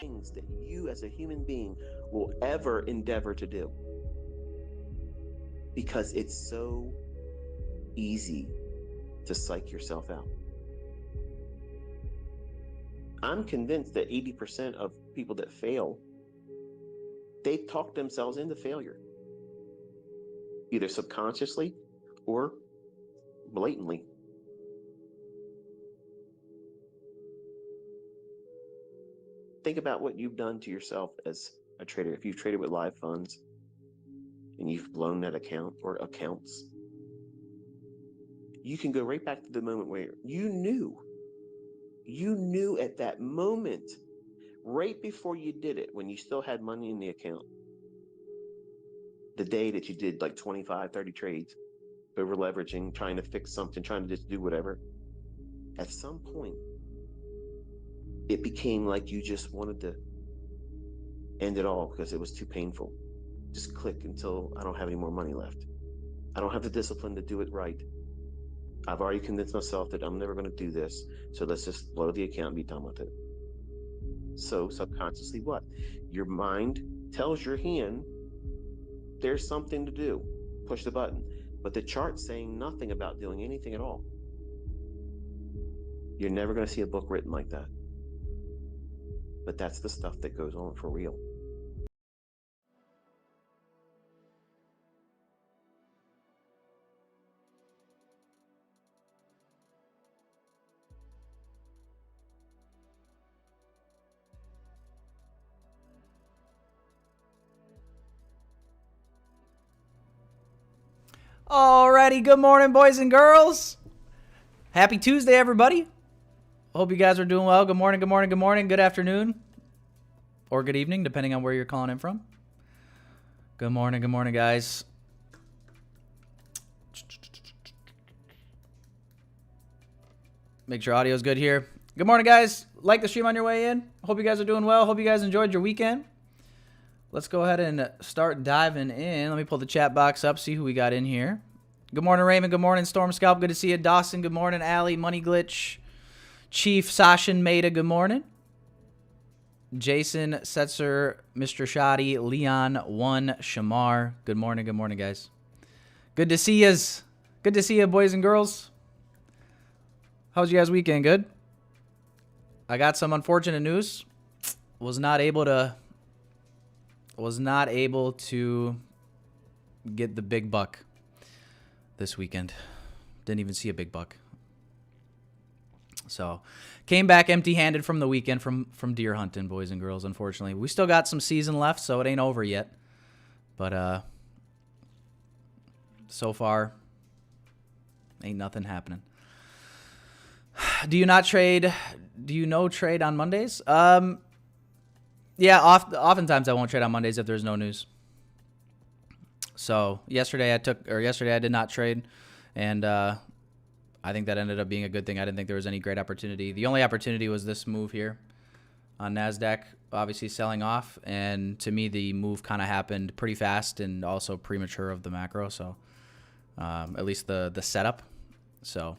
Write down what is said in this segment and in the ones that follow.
things that you as a human being will ever endeavor to do, because it's so easy to psych yourself out. I'm convinced that 80% of people that fail, they talk themselves into failure, either subconsciously or blatantly. Think about what you've done to yourself as a trader. If you've traded with live funds and you've blown that account or accounts, you can go right back to the moment where you knew at that moment, right before you did it, when you still had money in the account, the day that you did like 25, 30 trades, over leveraging, trying to fix something, trying to just do whatever, at some point, it became like you just wanted to end it all because it was too painful. Just click until I don't have any more money left. I don't have the discipline to do it right. I've already convinced myself that I'm never going to do this, so let's just blow the account and be done with it. So subconsciously, what? Your mind tells your hand there's something to do. Push the button. But the chart's saying nothing about doing anything at all. You're never going to see a book written like that. But that's the stuff that goes on for real. Alrighty, good morning, boys and girls. Happy Tuesday, everybody. Hope you guys are doing well. Good morning, good morning, good morning, good afternoon, or good evening, depending on where you're calling in from. Good morning, guys. Make sure audio's good here. Good morning, guys. Like the stream on your way in. Hope you guys are doing well. Hope you guys enjoyed your weekend. Let's go ahead and start diving in. Let me pull the chat box up, see who we got in here. Good morning, Raymond. Good morning, Storm Scalp. Good to see you. Dawson, good morning. Allie, Money Glitch. Chief, Sashin, Maida, good morning. Jason, Setzer, Mr. Shoddy, Leon, One, Shamar. Good morning, guys. Good to see yous. Good to see you, boys and girls. How's you guys' weekend? Good? I got some unfortunate news. Was not able to get the big buck this weekend. Didn't even see a big buck. So, came back empty-handed from the weekend from deer hunting, boys and girls, unfortunately. We still got some season left, so it ain't over yet. But so far, ain't nothing happening. Do you not trade? Do you no trade on Mondays? Yeah, oftentimes I won't trade on Mondays if there's no news. So yesterday I did not trade, and I think that ended up being a good thing. I didn't think there was any great opportunity. The only opportunity was this move here on Nasdaq, obviously selling off, and to me the move kind of happened pretty fast and also premature of the macro. So at least the setup. So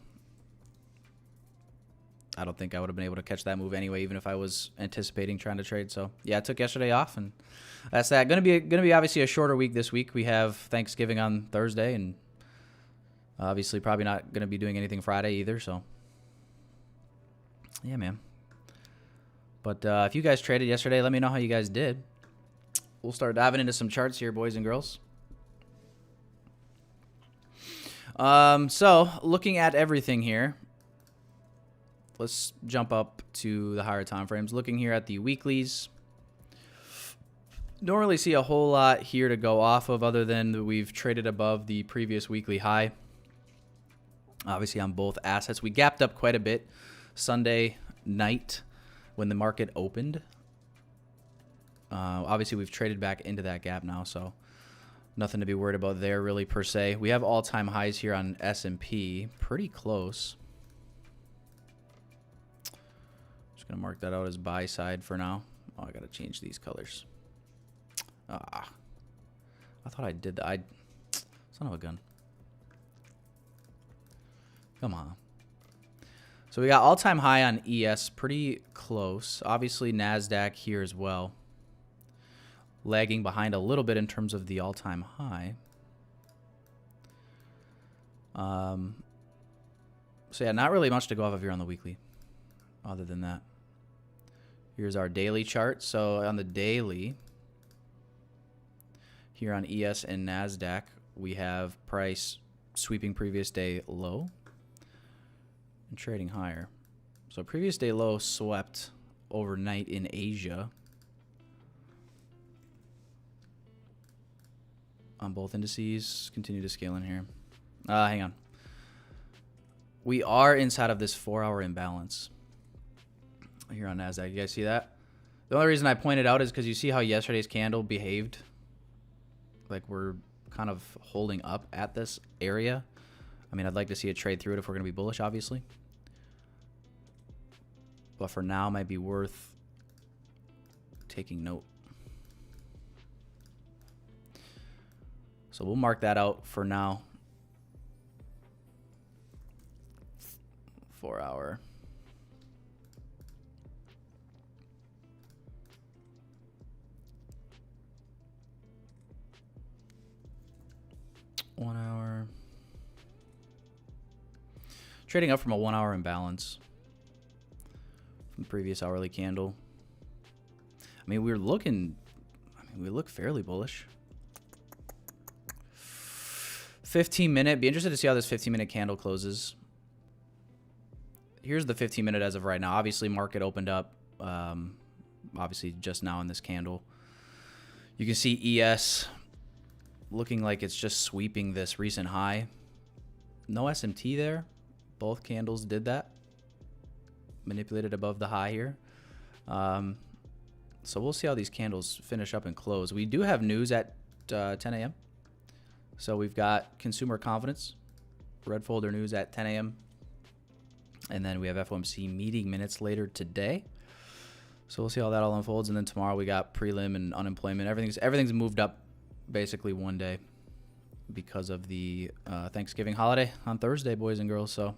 I don't think I would have been able to catch that move anyway, even if I was anticipating trying to trade. So yeah, I took yesterday off, and that's that. Gonna be obviously a shorter week this week. We have Thanksgiving on Thursday, and obviously probably not gonna be doing anything Friday either. So yeah, man. But if you guys traded yesterday, let me know how you guys did. We'll start diving into some charts here, boys and girls. So looking at everything here. Let's jump up to the higher time frames. Looking here at the weeklies. Don't really see a whole lot here to go off of other than that we've traded above the previous weekly high. Obviously on both assets. We gapped up quite a bit Sunday night when the market opened. Obviously we've traded back into that gap now, so nothing to be worried about there really per se. We have all-time highs here on S&P. Pretty close. Gonna mark that out as buy side for now. Oh, I gotta change these colors. I thought I did that. Son of a gun. Come on. So we got all-time high on ES, pretty close. Obviously, Nasdaq here as well. Lagging behind a little bit in terms of the all-time high. So yeah, not really much to go off of here on the weekly, other than that. Here's our daily chart. So on the daily, here on ES and Nasdaq, we have price sweeping previous day low and trading higher. So previous day low swept overnight in Asia on both indices. Continue to scale in here. Hang on. We are inside of this 4-hour imbalance here on Nasdaq. You guys see that? The only reason I pointed out is because you see how yesterday's candle behaved. Like we're kind of holding up at this area. I mean, I'd like to see it trade through it if we're going to be bullish, obviously. But for now, might be worth taking note. So we'll mark that out for now. 4-hour. One hour. Trading up from a 1-hour imbalance from the previous hourly candle. I mean, we look fairly bullish. 15-minute. Be interested to see how this 15-minute candle closes. Here's the 15-minute as of right now. Obviously, market opened up, obviously, just now in this candle. You can see ES looking like it's just sweeping this recent high. No SMT there. Both candles did that. Manipulated above the high here. So we'll see how these candles finish up and close. We do have news at 10 a.m. So we've got consumer confidence, red folder news at 10 a.m. And then we have FOMC meeting minutes later today. So we'll see how that all unfolds. And then tomorrow we got prelim and unemployment. Everything's moved up basically one day because of the Thanksgiving holiday on Thursday, boys and girls. So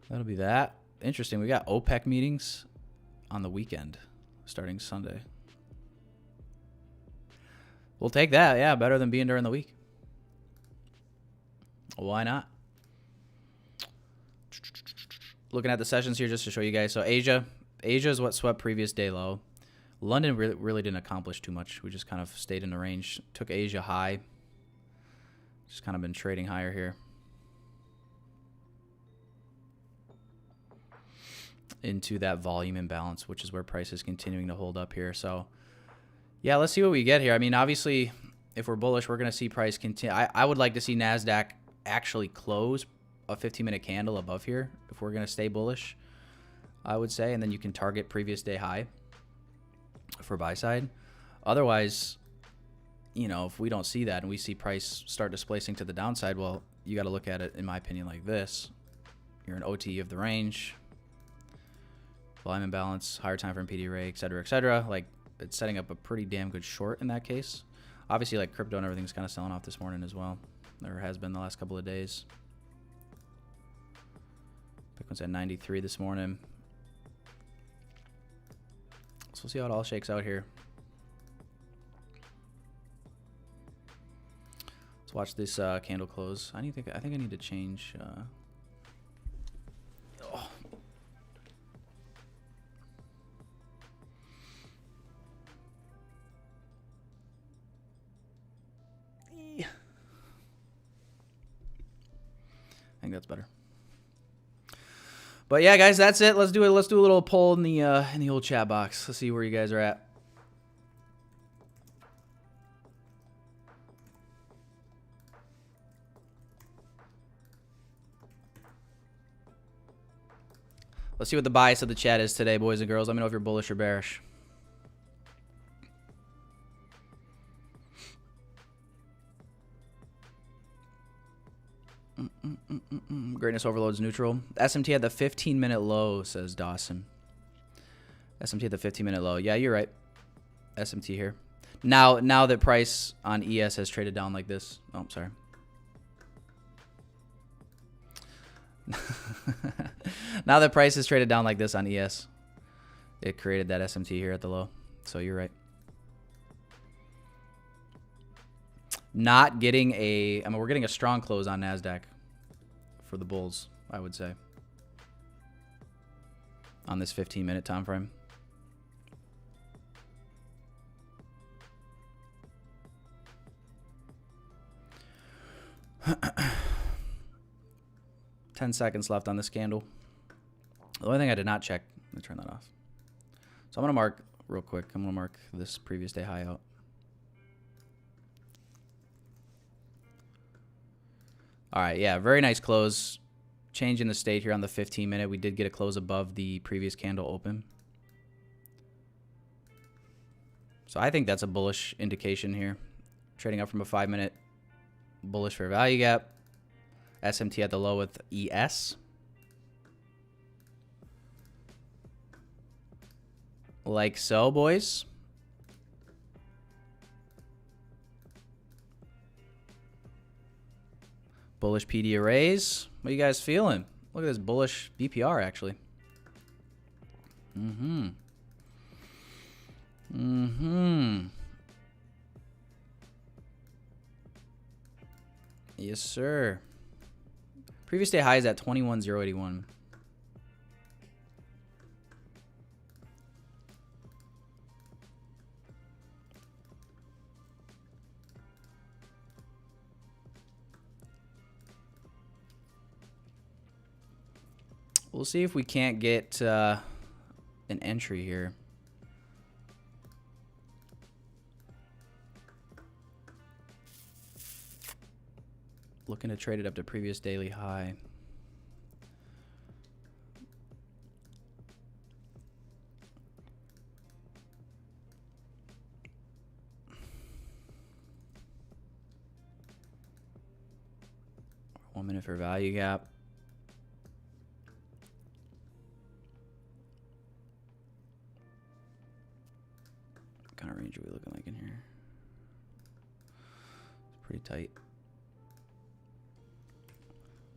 that'll be that. Interesting. We got OPEC meetings on the weekend starting Sunday. We'll take that. Yeah, better than being during the week. Why not? Looking at the sessions here just to show you guys. So Asia is what swept previous day low. London really didn't accomplish too much. We just kind of stayed in the range. Took Asia high. Just kind of been trading higher here. Into that volume imbalance, which is where price is continuing to hold up here. So yeah, let's see what we get here. I mean, obviously, if we're bullish, we're going to see price continue. I would like to see Nasdaq actually close a 15-minute candle above here if we're going to stay bullish, I would say. And then you can target previous day high for buy side. Otherwise, you know, if we don't see that and we see price start displacing to the downside, well, you got to look at it, in my opinion, like this. You're an OTE of the range, volume imbalance, higher time frame PD array, et cetera, et cetera. Like, it's setting up a pretty damn good short in that case. Obviously, like crypto and everything's kind of selling off this morning as well. There has been the last couple of days. Bitcoin's at 93 this morning. So we'll see how it all shakes out here. Let's watch this candle close. I think I need to change. Oh. I think that's better. But yeah, guys, that's it. Let's do it. Let's do a little poll in the old chat box. Let's see where you guys are at. Let's see what the bias of the chat is today, boys and girls. Let me know if you're bullish or bearish. Greatness overload's neutral. SMT at the 15-minute low, says Dawson. SMT at the 15-minute low. Yeah, you're right. SMT here. Now that price on ES has traded down like this. Oh, I'm sorry. Now that price is traded down like this on ES, it created that SMT here at the low. So you're right. Not getting a, I mean, we're getting a strong close on Nasdaq for the bulls, I would say, on this 15-minute time frame. Ten seconds left on this candle. The only thing I did not check, let me turn that off. So I'm going to mark real quick. I'm going to mark this previous day high out. All right, yeah, very nice close. Changing the state here on the 15-minute. We did get a close above the previous candle open. So I think that's a bullish indication here. Trading up from a 5-minute bullish fair value gap. SMT at the low with ES. Like so, boys. Bullish PD arrays. What are you guys feeling? Look at this bullish BPR, actually. Yes, sir. Previous day high is at 21,081. We'll see if we can't get an entry here. Looking to trade it up to previous daily high. One minute for value gap. What kind of range are we looking like in here? It's pretty tight.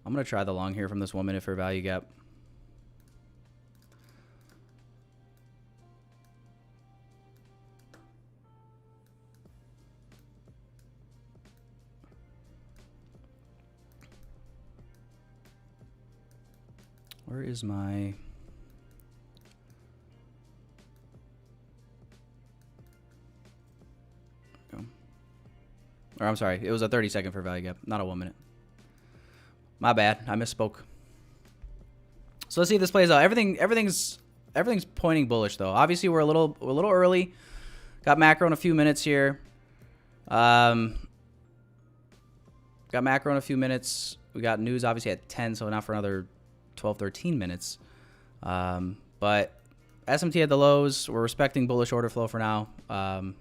I'm going to try the long here from this 1 minute for value gap. Where is my... Or I'm sorry, it was a 30-second for value gap, not a 1 minute. My bad, I misspoke. So let's see if this plays out. Everything's pointing bullish though. Obviously we're a little early. Got macro in a few minutes here. Got macro in a few minutes. We got news obviously at 10, so not for another 12, 13 minutes. But SMT at the lows. We're respecting bullish order flow for now. I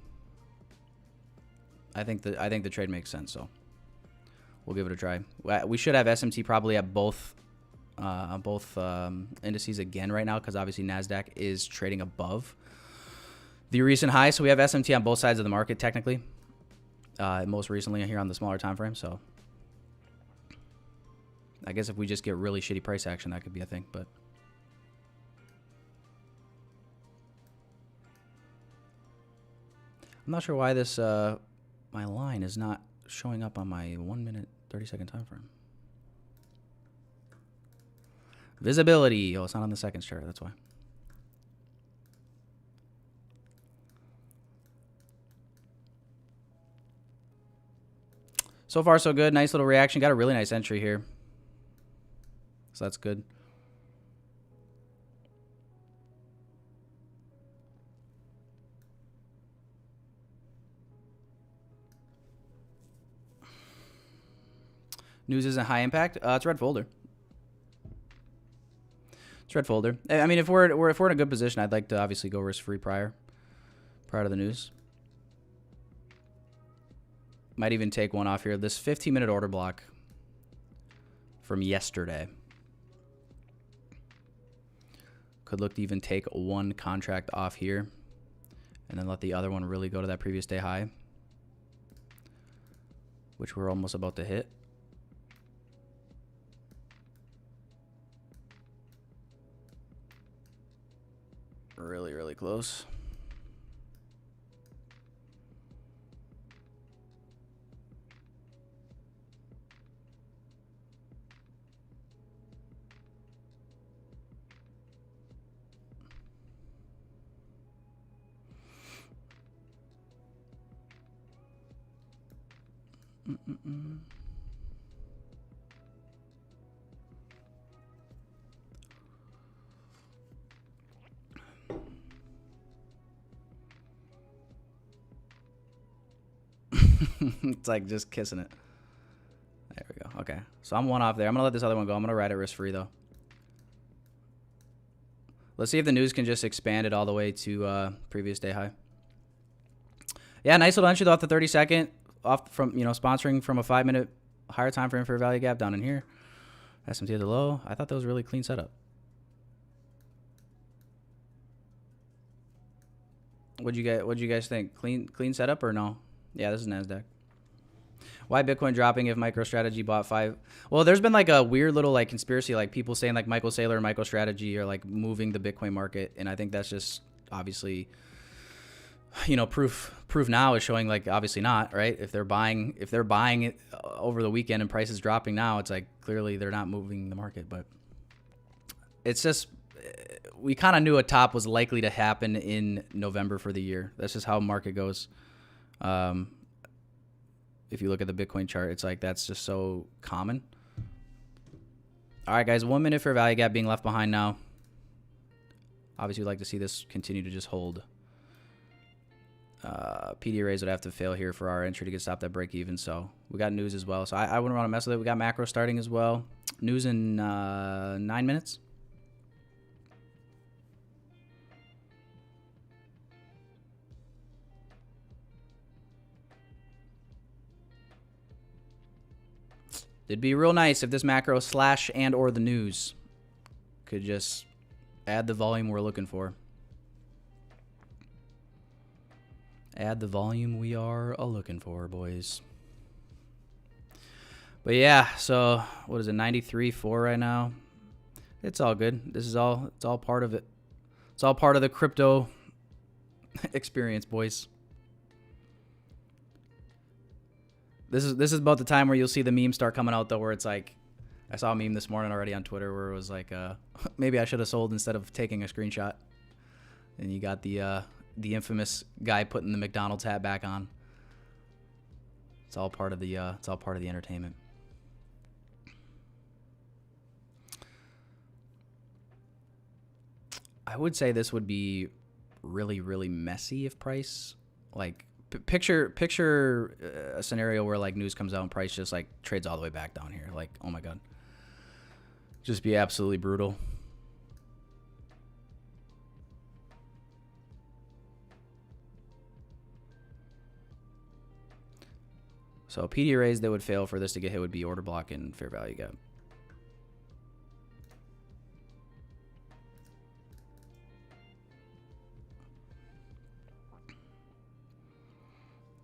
think the trade makes sense, so we'll give it a try. We should have SMT probably at both indices again right now, because obviously Nasdaq is trading above the recent high, so we have SMT on both sides of the market technically. Most recently here on the smaller time frame, so I guess if we just get really shitty price action, that could be a thing, but I'm not sure why this my line is not showing up on my 1 minute 30-second time frame. Visibility. Oh, it's not on the seconds chart. That's why. So far, so good. Nice little reaction. Got a really nice entry here. So that's good. News isn't high impact. It's red folder. It's red folder. I mean, if we're in a good position, I'd like to obviously go risk free prior to the news. Might even take one off here. This 15-minute order block from yesterday could look to even take one contract off here, and then let the other one really go to that previous day high, which we're almost about to hit. close. It's like just kissing it. There we go. Okay. So I'm one off there. I'm going to let this other one go. I'm going to ride it risk-free, though. Let's see if the news can just expand it all the way to previous day high. Yeah, nice little entry, though, off the 30-second. Off from, you know, sponsoring from a 5-minute higher time frame for a value gap down in here. SMT at the low. I thought that was a really clean setup. What'd you guys think? Clean setup or no? Yeah, this is Nasdaq. Why Bitcoin dropping if MicroStrategy bought 5? Well, there's been like a weird little like conspiracy, like people saying like Michael Saylor and MicroStrategy are like moving the Bitcoin market, and I think that's just obviously, you know, proof now is showing like obviously not, right? If they're buying it over the weekend and prices dropping now, it's like clearly they're not moving the market. But it's just, we kind of knew a top was likely to happen in November for the year. That's just how market goes. If you look at the Bitcoin chart, it's like that's just so common. All right, guys, 1 minute for value gap being left behind now. Obviously, we'd like to see this continue to just hold. PD arrays would have to fail here for our entry to get stopped at break even. So we got news as well. So I wouldn't want to mess with it. We got macro starting as well. News in 9 minutes. It'd be real nice if this macro / and or the news could just add the volume we're looking for. Add the volume we are looking for, boys. But yeah, so what is it, 93.4 right now? It's all good. It's all part of it. It's all part of the crypto experience, boys. This is about the time where you'll see the memes start coming out, though, where it's like, I saw a meme this morning already on Twitter where it was like, maybe I should have sold instead of taking a screenshot. And you got the infamous guy putting the McDonald's hat back on. It's all part of the entertainment. I would say this would be really, really messy if price, like, picture a scenario where like news comes out and price just like trades all the way back down here. Like, oh my God, just be absolutely brutal. So PD arrays that would fail for this to get hit would be order block and fair value gap.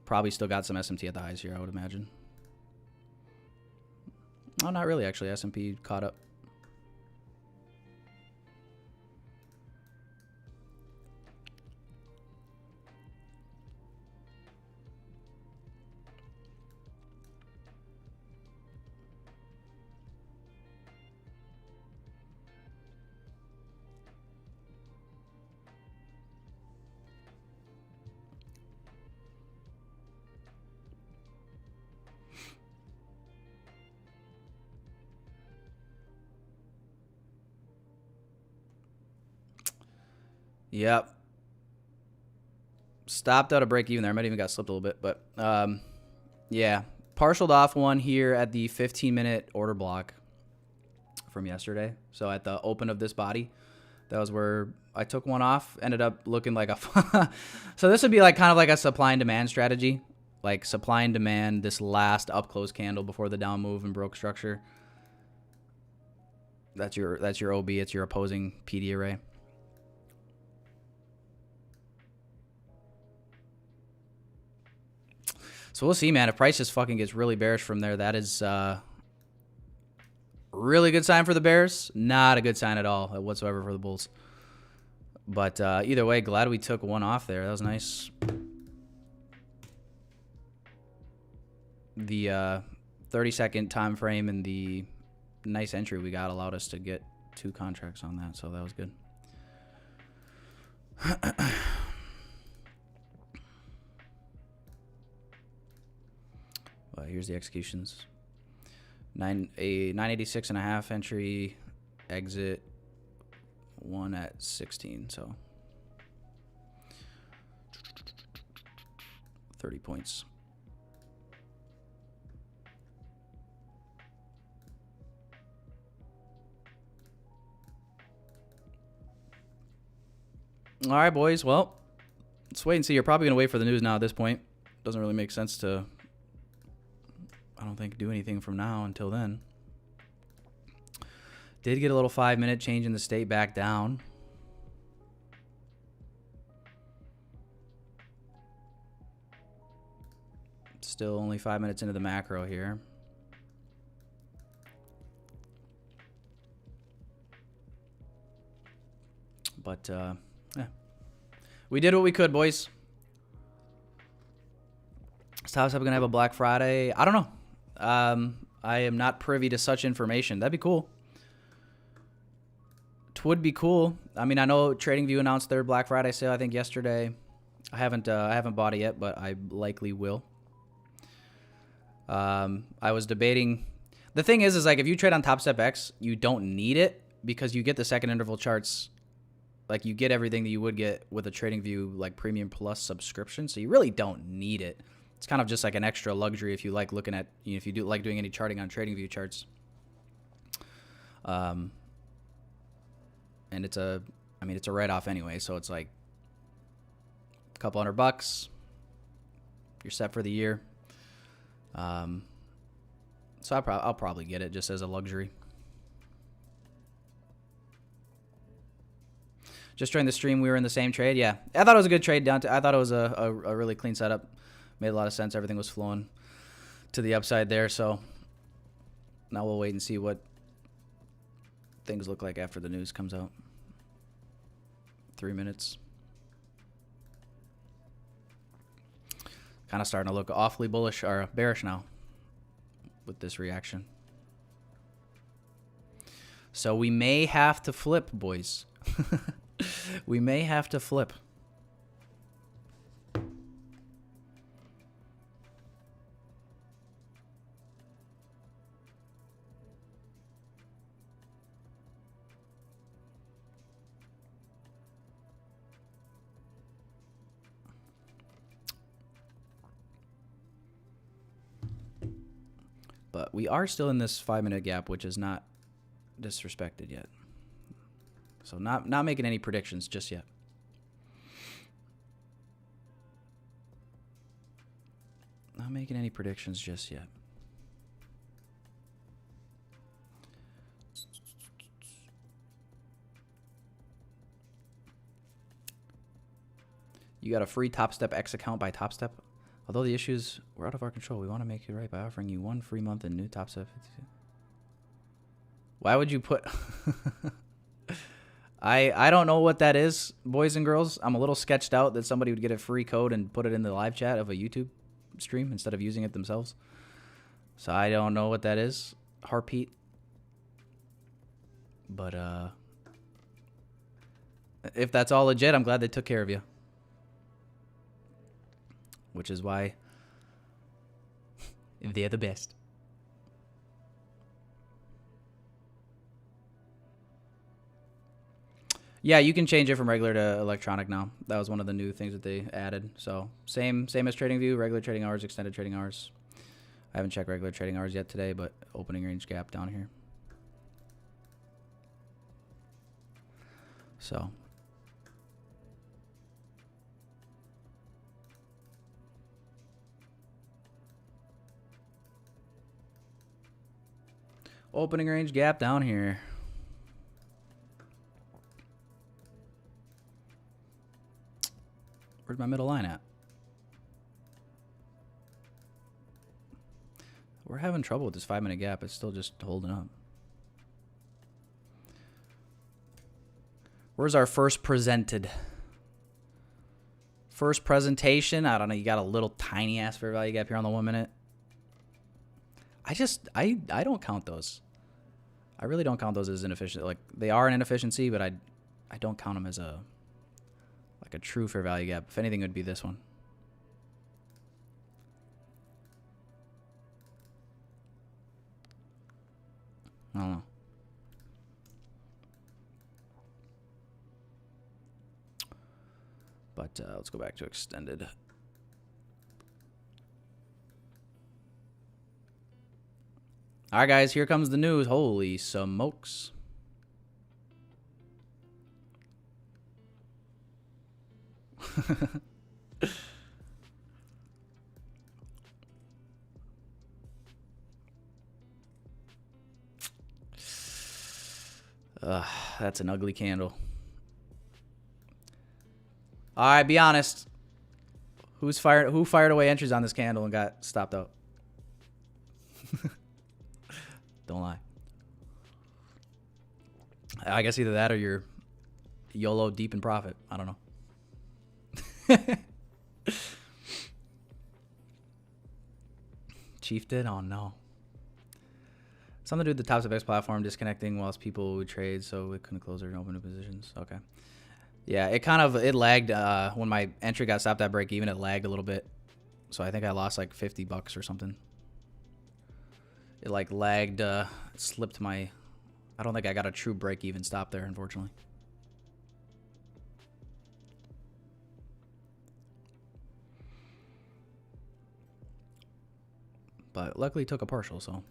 Probably still got some SMT at the highs here, I would imagine. Oh, not really, actually. S&P caught up. Yep. Stopped out a break even there. I might even got slipped a little bit, but yeah. Partialed off one here at the 15-minute order block from yesterday. So at the open of this body, that was where I took one off. Ended up looking like a... So this would be like kind of like a supply and demand strategy. Like supply and demand this last up close candle before the down move and broke structure. That's your OB. It's your opposing PD array. So we'll see, man. If price just fucking gets really bearish from there, that is really good sign for the bears. Not a good sign at all whatsoever for the bulls. But either way, glad we took one off there. That was nice. The 30-second time frame and the nice entry we got allowed us to get 2 contracts on that, so that was good. Well, here's the executions. A 986.5 entry, exit 1 at 16, so 30 points. All right, boys. Well, let's wait and see. You're probably going to wait for the news now at this point. Doesn't really make sense to, I don't think, do anything from now until then. Did get a little 5-minute change in the state back down. Still only 5 minutes into the macro here. But, yeah. We did what we could, boys. Is Topstep going to have a Black Friday? I don't know. I am not privy to such information. That'd be cool. Would be cool. I mean, I know TradingView announced their Black Friday sale, I think, yesterday. I haven't bought it yet, but I likely will. I was debating. The thing is like if you trade on Topstep X, you don't need it because you get the second interval charts. Like you get everything that you would get with a TradingView like Premium Plus subscription, so you really don't need it. It's kind of just like an extra luxury if you like looking at, you know, if you do like doing any charting on TradingView charts. And it's a write-off anyway, so it's like a couple $100. You're set for the year. So I'll probably get it just as a luxury. Just during the stream, we were in the same trade. Yeah, I thought it was a good trade down to. I thought it was a really clean setup. Made a lot of sense. Everything was flowing to the upside there. So now we'll wait and see what things look like after the news comes out. 3 minutes. Kind of starting to look awfully bullish or bearish now with this reaction. So we may have to flip, boys. We may have to flip. But we are still in this 5-minute gap, which is not disrespected yet. So not making any predictions just yet. Not making any predictions just yet. You got a free Topstep X account by Topstep. Although the issues were out of our control, we want to make it right by offering you 1 free month in new Topstep. Why would you put... I don't know what that is, boys and girls. I'm a little sketched out that somebody would get a free code and put it in the live chat of a YouTube stream instead of using it themselves. So I don't know what that is. Harpeat. But if that's all legit, I'm glad they took care of you. Which is why they're the best. Yeah, you can change it from regular to electronic now. That was one of the new things that they added. So same as TradingView, regular trading hours, extended trading hours. I haven't checked regular trading hours yet today, but opening range gap down here. So opening range gap down here. Where's my middle line at? We're having trouble with this 5-minute gap. It's still just holding up. Where's our first presented? First presentation. I don't know. You got a little tiny ass fair value gap here on the 1 minute. I don't count those. I really don't count those as inefficient. Like, they are an inefficiency, but I don't count them as a true fair value gap. If anything, it would be this one. I don't know. But let's go back to extended. All right, guys, here comes the news. Holy smokes. That's an ugly candle. All right, be honest. Who fired away entries on this candle and got stopped out? Don't lie. I guess either that or you're YOLO deep in profit. I don't know. Chief did? Oh, no. Something to do with the Topstep platform disconnecting whilst people would trade, so it couldn't close their open new positions. Okay. Yeah, it lagged when my entry got stopped at break even. It lagged a little bit, so I think I lost like $50 or something. It like lagged, slipped my. I don't think I got a true break even stop there, unfortunately. But luckily took a partial, so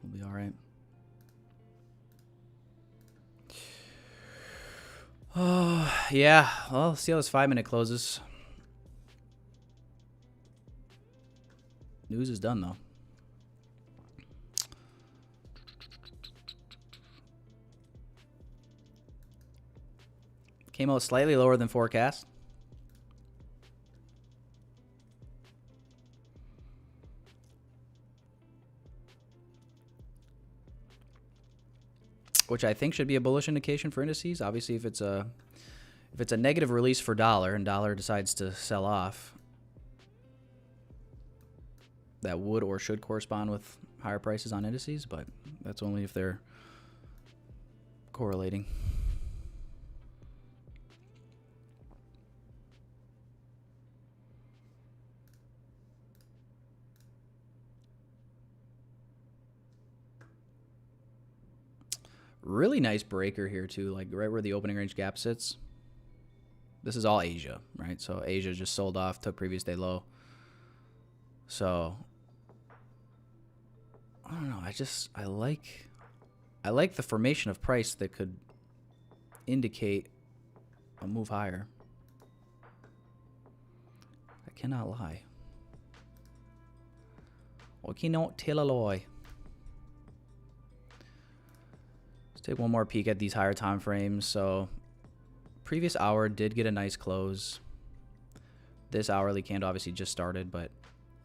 we'll be all right. Oh, yeah. Well, let's see how this 5-minute closes. News is done, though. Came out slightly lower than forecast. Which I think should be a bullish indication for indices. Obviously, if it's a negative release for dollar and dollar decides to sell off, that would or should correspond with higher prices on indices, but that's only if they're correlating. Really nice breaker here too, like right where the opening range gap sits. This is all Asia, right? So Asia just sold off, took previous day low. So I don't know. I like the formation of price that could indicate a move higher. I cannot lie. I cannot tell a lie. Take one more peek at these higher time frames. So previous hour did get a nice close. This hourly candle obviously just started, but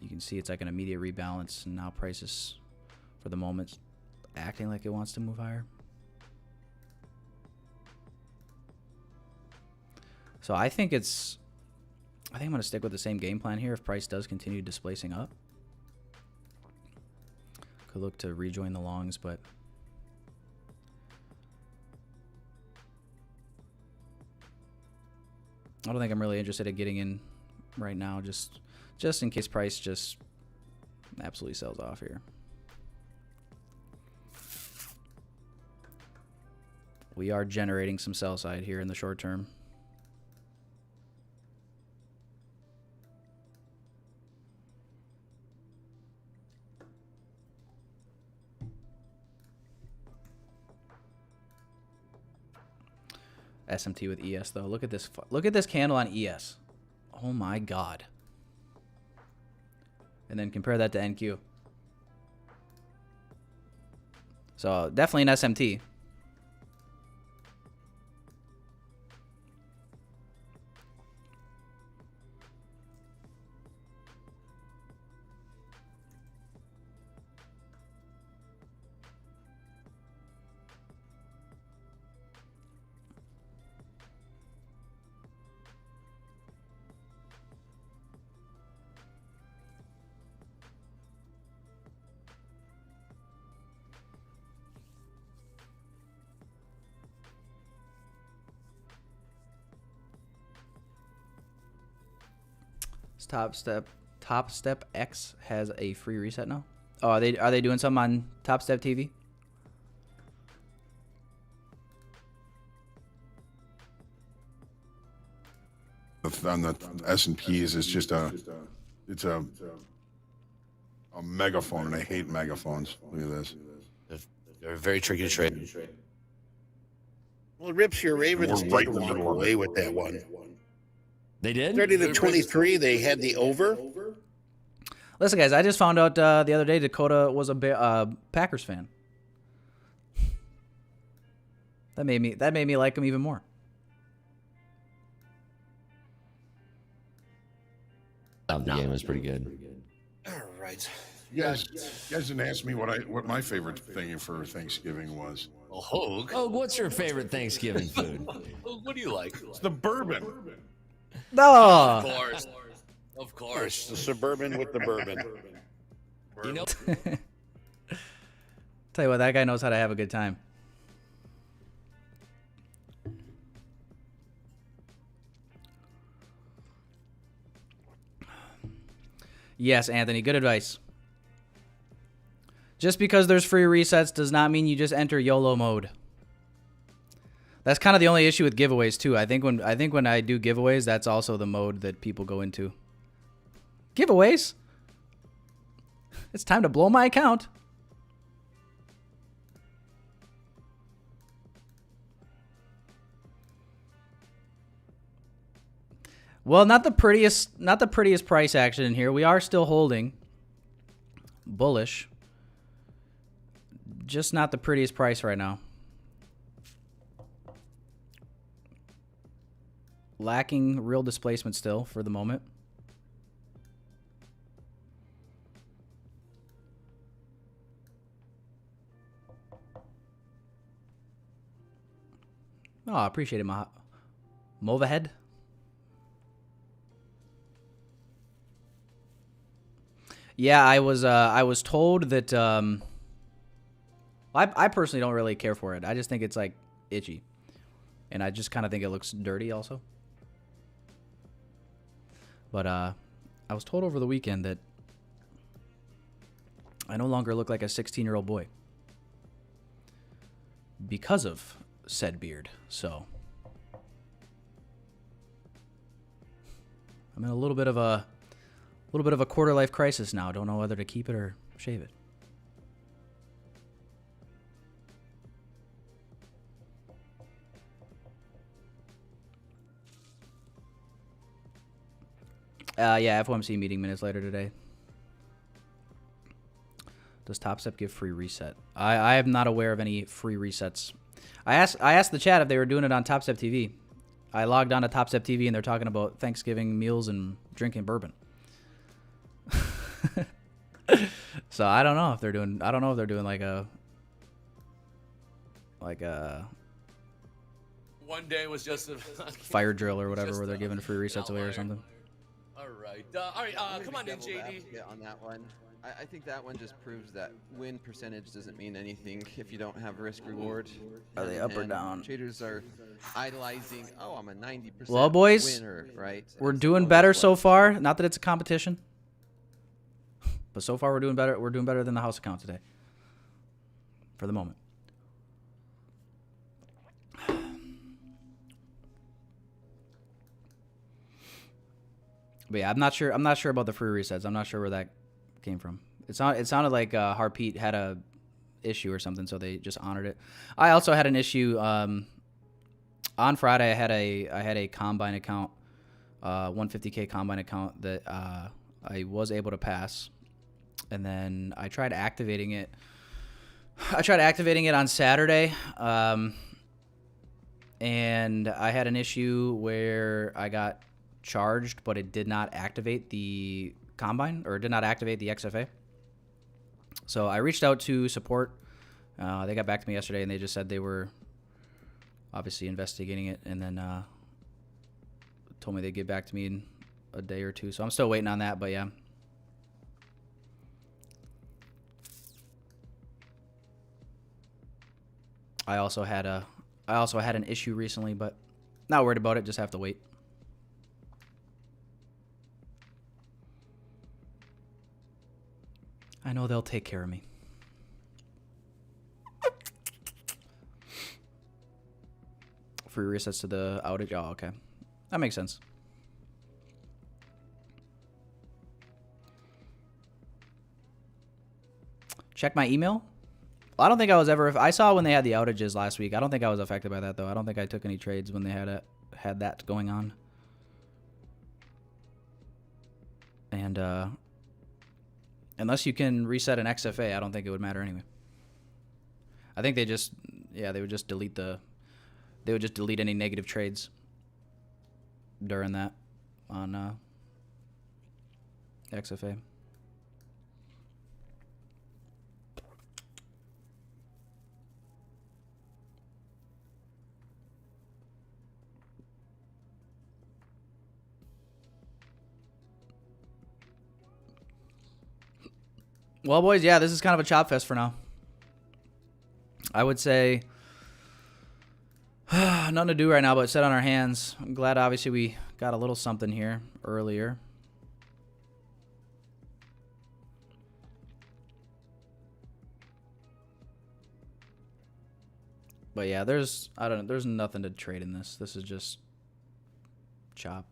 you can see it's like an immediate rebalance, and now prices for the moment acting like it wants to move higher. So I think I'm going to stick with the same game plan here if price does continue displacing up. Could look to rejoin the longs, but I don't think I'm really interested in getting in right now, just in case price just absolutely sells off here. We are generating some sell side here in the short term. SMT with ES though. Look at this. Look at this candle on ES. Oh my god. And then compare that to NQ. So definitely an SMT. Topstep X has a free reset now? Oh, are they doing something on Topstep TV? On the S&Ps, it's just a megaphone, and I hate megaphones. Look at this. They're very tricky to trade. Well, Rips, your Ravens We're right did in the walk middle of away it. with that one. They did? 30-23, they had the over. Listen, guys, I just found out the other day Dakota was a Packers fan. That made me like him even more. The game was pretty good. All right. You guys didn't ask me what my favorite thing for Thanksgiving was. Well, Hogue. Oh, what's your favorite Thanksgiving food? Hogue, what do you like? It's the bourbon. No. Of course. The Suburban with the bourbon. You know, Tell you what, that guy knows how to have a good time. Yes, Anthony, good advice. Just because there's free resets does not mean you just enter YOLO mode. That's kind of the only issue with giveaways too. I think when I do giveaways, that's also the mode that people go into. Giveaways? It's time to blow my account. Well, not the prettiest price action in here. We are still holding bullish. Just not the prettiest price right now. Lacking real displacement still for the moment. Oh, I appreciate it, Movahead. Yeah, I was told that I personally don't really care for it. I just think it's like itchy. And I just kind of think it looks dirty also. But I was told over the weekend that I no longer look like a 16-year-old boy because of said beard. So I'm in a little bit of a quarter life crisis now. Don't know whether to keep it or shave it. Yeah, FOMC meeting minutes later today. Does Topstep give free reset? I am not aware of any free resets. I asked the chat if they were doing it on Topstep TV. I logged on to Topstep TV and they're talking about Thanksgiving meals and drinking bourbon. So I don't know if they're doing like a one day was just a fire drill or whatever where they're giving free resets away or something. All right, come on in, JD. On that one, I think that one just proves that win percentage doesn't mean anything if you don't have risk reward. Are they up or down? Traders are idolizing. Oh, I'm a 90% well, boys, winner, right? We're doing better so far. Not that it's a competition, but so far we're doing better. We're doing better than the house account today, for the moment. But yeah, I'm not sure about the free resets. I'm not sure where that came from. It sounded like Harpeet had a issue or something, so they just honored it. I also had an issue on Friday. I had a combine account, 150K combine account that I was able to pass, and then I tried activating it. On Saturday, and I had an issue where I got charged, but it did not activate the combine, or it did not activate the XFA. So I reached out to support. They got back to me yesterday, and they just said they were obviously investigating it, and then told me they'd get back to me in a day or two. So I'm still waiting on that, but yeah. I also had an issue recently, but not worried about it. Just have to wait. I know they'll take care of me. Free resets to the outage. Oh, okay. That makes sense. Check my email. Well, I don't think I was ever. I saw when they had the outages last week. I don't think I was affected by that though. I don't think I took any trades when they had that going on. And unless you can reset an XFA, I don't think it would matter anyway. I think they just, yeah, they would just delete any negative trades during that on XFA. Well, boys, yeah, this is kind of a chop fest for now. I would say nothing to do right now but sit on our hands. I'm glad, obviously, we got a little something here earlier. But yeah, there's nothing to trade in this. This is just chop.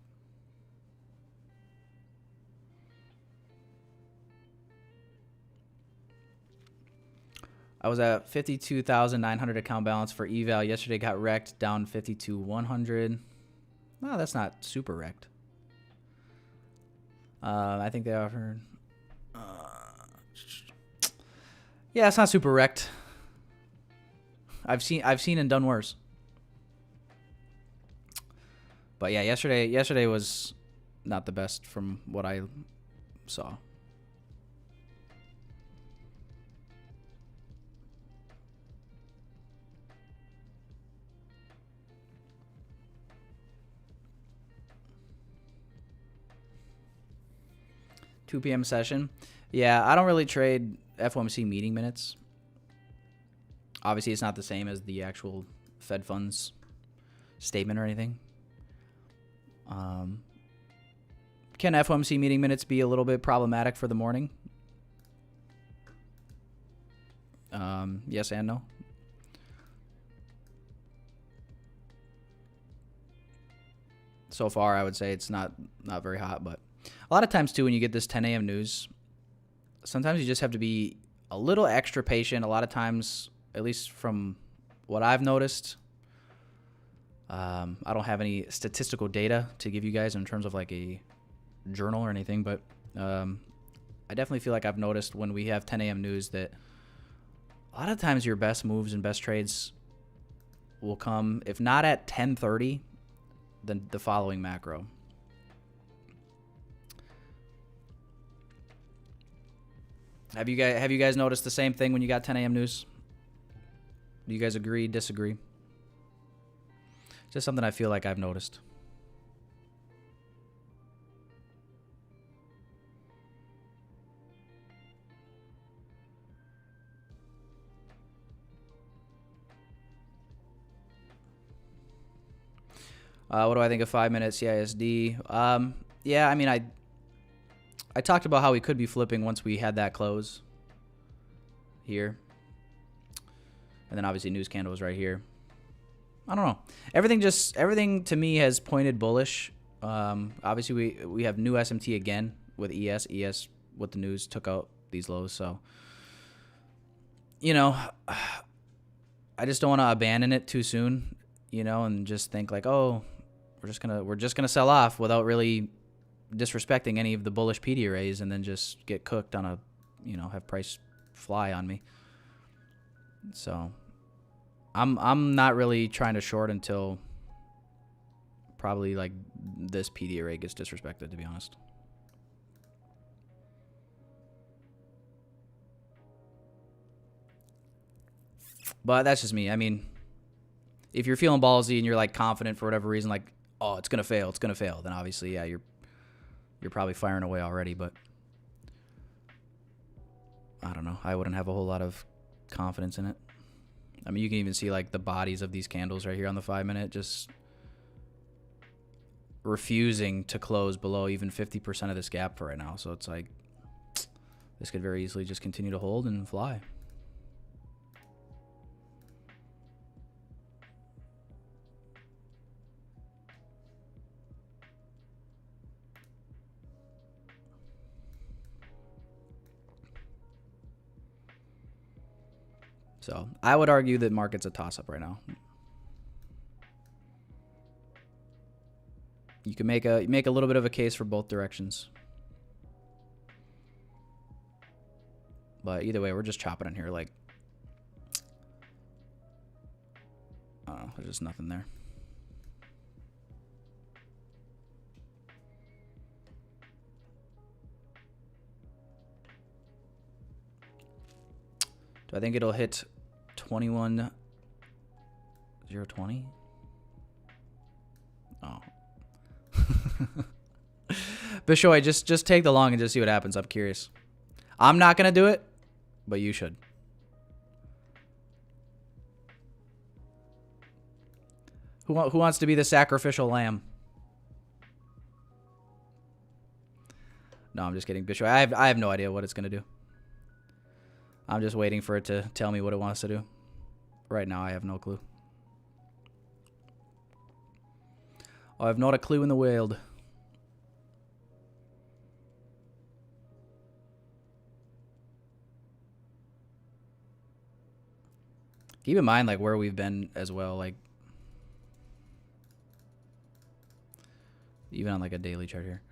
I was at 52,900 account balance for eval. Yesterday got wrecked, down 52,100. No, that's not super wrecked. I think they offered. Yeah, it's not super wrecked. I've seen and done worse. But yeah, yesterday was not the best from what I saw. $2 p.m. session. Yeah, I don't really trade FOMC meeting minutes. Obviously, it's not the same as the actual Fed funds statement or anything. Can FOMC meeting minutes be a little bit problematic for the morning? Yes and no. So far, I would say it's not very hot, but a lot of times, too, when you get this 10 a.m. news, sometimes you just have to be a little extra patient. A lot of times, at least from what I've noticed, I don't have any statistical data to give you guys in terms of like a journal or anything, but I definitely feel like I've noticed when we have 10 a.m. news that a lot of times your best moves and best trades will come, if not at 10:30, then the following macro. Have you guys noticed the same thing when you got 10 a.m. news? Do you guys agree, disagree? Just something I feel like I've noticed. What do I think of 5-minute CISD? Yeah, I mean, I talked about how we could be flipping once we had that close here. And then obviously news candle was right here. I don't know. Everything to me has pointed bullish. Obviously we have new SMT again with ES. ES with the news took out these lows, so you know, I just don't want to abandon it too soon, you know, and just think like, oh, we're just gonna sell off without really disrespecting any of the bullish PD arrays and then just get cooked on a, you know, have price fly on me. So I'm not really trying to short until probably like this PD array gets disrespected, to be honest. But that's just me. I mean, if you're feeling ballsy and you're like confident for whatever reason, like, oh, it's gonna fail, then obviously, yeah, you're probably firing away already. But I don't know. I wouldn't have a whole lot of confidence in it. I mean, you can even see like the bodies of these candles right here on the 5-minute just refusing to close below even 50% of this gap for right now. So it's like, This could very easily just continue to hold and fly. So I would argue that market's a toss-up right now. You can make a little bit of a case for both directions. But either way, we're just chopping in here like, I don't know, there's just nothing there. Do I think it'll hit 21.020? Oh. Bishoy, just take the long and just see what happens. I'm curious. I'm not gonna do it, but you should. Who wants to be the sacrificial lamb? No, I'm just kidding. Bishoy, I have no idea what it's gonna do. I'm just waiting for it to tell me what it wants to do. Right now, I have no clue. I have not a clue in the world. Keep in mind, like, where we've been as well, like, even on, like, a daily chart here.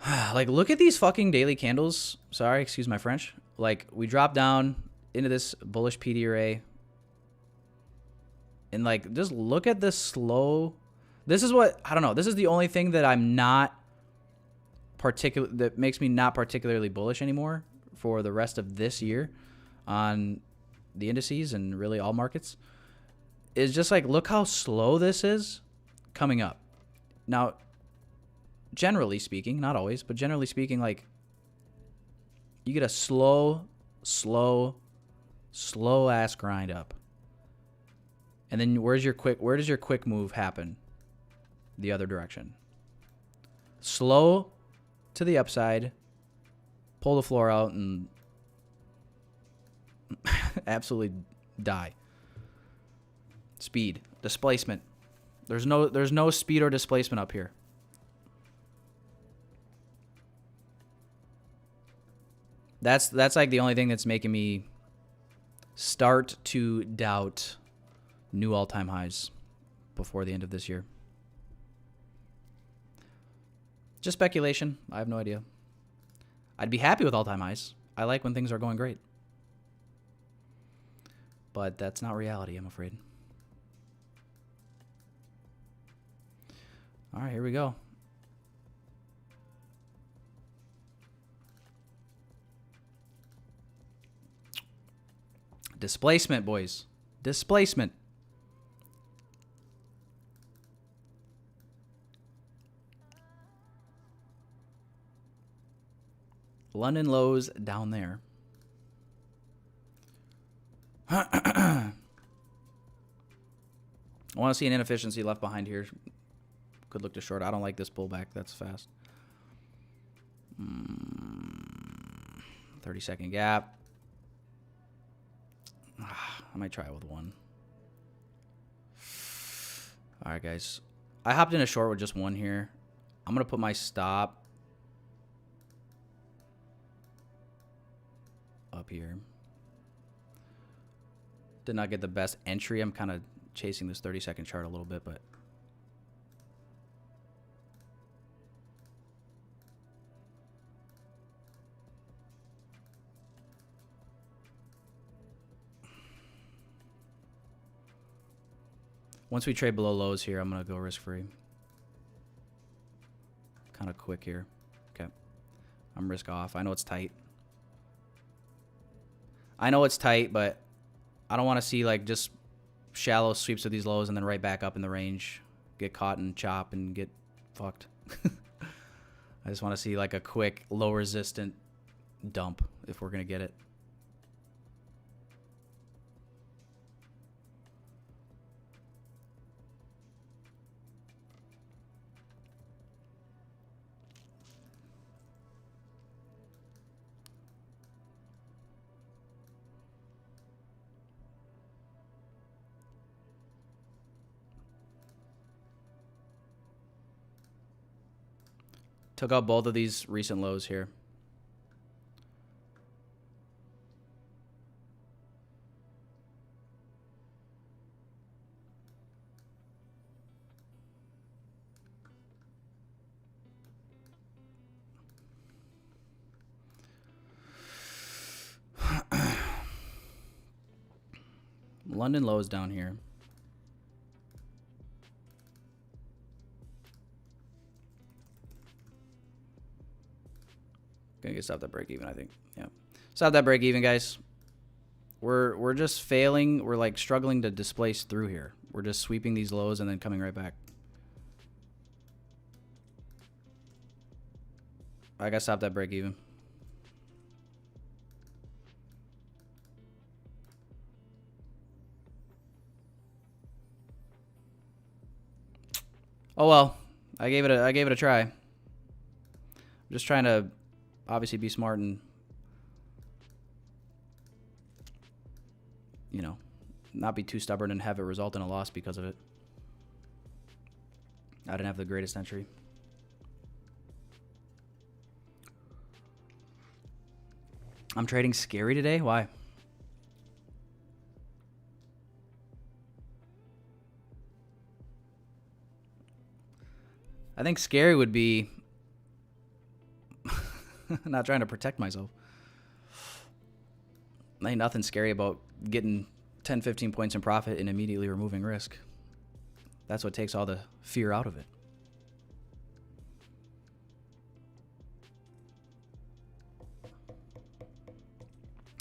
Like, look at these fucking daily candles. Sorry, excuse my French. Like, we drop down into this bullish PD array. And, like, just look at this slow. This is what, I don't know. This is the only thing that I'm not that makes me not particularly bullish anymore for the rest of this year on the indices and really all markets. Is just like, look how slow this is coming up. Now, generally speaking, not always, but generally speaking, like, you get a slow ass grind up. And then where does your quick move happen? The other direction. Slow to the upside, pull the floor out, and absolutely die. Speed, displacement. There's no speed or displacement up here. That's like the only thing that's making me start to doubt new all-time highs before the end of this year. Just speculation. I have no idea. I'd be happy with all-time highs. I like when things are going great. But that's not reality, I'm afraid. All right, here we go. Displacement, boys. Displacement. London lows down there. I want to see an inefficiency left behind here. Could look to short. I don't like this pullback. That's fast. 30-second gap. I might try it with one. All right, guys. I hopped in a short with just one here. I'm going to put my stop up here. Did not get the best entry. I'm kind of chasing this 30-second chart a little bit, but once we trade below lows here, I'm going to go risk-free. Kind of quick here. Okay. I'm risk off. I know it's tight. But I don't want to see, like, just shallow sweeps of these lows and then right back up in the range. Get caught and chop and get fucked. I just want to see, like, a quick, low-resistant dump if we're going to get it. Took out both of these recent lows here. London lows down here. Gonna get stop that break even, I think. Yeah. Stop that break even, guys. We're just failing. We're like struggling to displace through here. We're just sweeping these lows and then coming right back. I gotta stop that break even. Oh well, I gave it a try. I'm just trying to obviously be smart and, you know, not be too stubborn and have it result in a loss because of it. I didn't have the greatest entry. I'm trading scary today. Why? I think scary would be not trying to protect myself. Ain't nothing scary about getting 10, 15 points in profit and immediately removing risk. That's what takes all the fear out of it.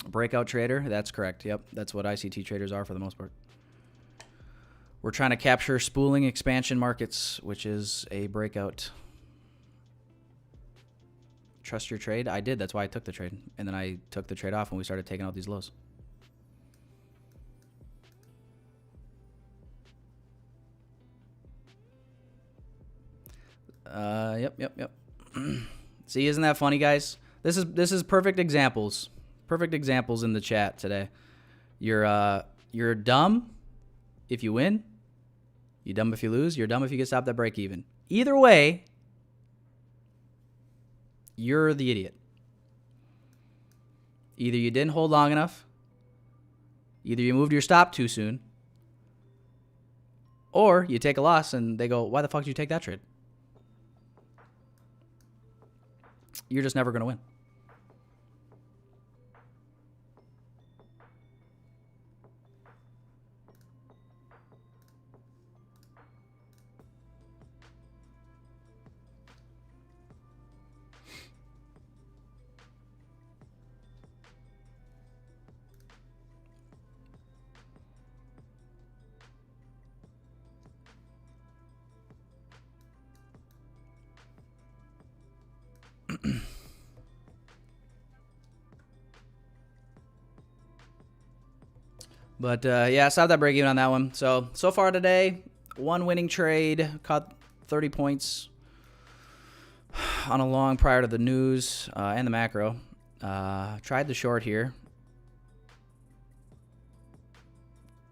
Breakout trader, that's correct. Yep, that's what ICT traders are for the most part. We're trying to capture spooling expansion markets, which is a breakout. Trust your trade? I did. That's why I took the trade. And then I took the trade off when we started taking out these lows. Yep. See, isn't that funny, guys? This is perfect examples. Perfect examples in the chat today. You're dumb if you win. You're dumb if you lose. You're dumb if you get stopped at break even. Either way, you're the idiot. Either you didn't hold long enough, either you moved your stop too soon, or you take a loss and they go, why the fuck did you take that trade? You're just never going to win. But yeah, I saw that break even on that one. So far today, one winning trade, caught 30 points on a long prior to the news and the macro. Tried the short here.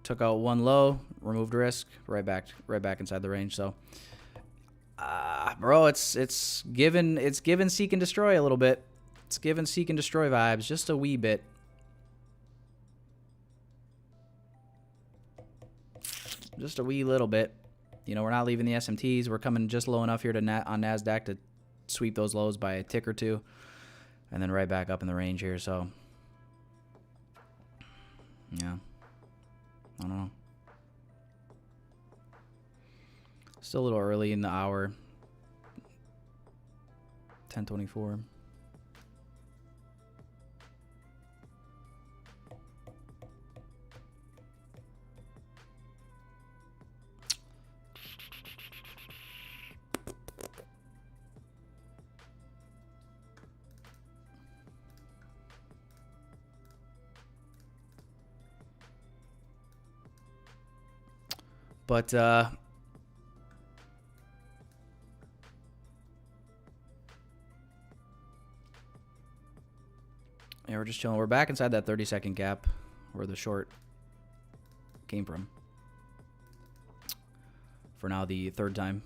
Took out one low, removed risk, right back inside the range. So, bro, it's given seek and destroy a little bit. It's given seek and destroy vibes just a wee bit. Just a wee little bit. You know, we're not leaving the SMTs. We're coming just low enough here to on Nasdaq to sweep those lows by a tick or two, and then right back up in the range here. So, yeah, I don't know. Still a little early in the hour. 10:24. But yeah, we're just chilling. We're back inside that 30-second gap where the short came from. For now, the third time.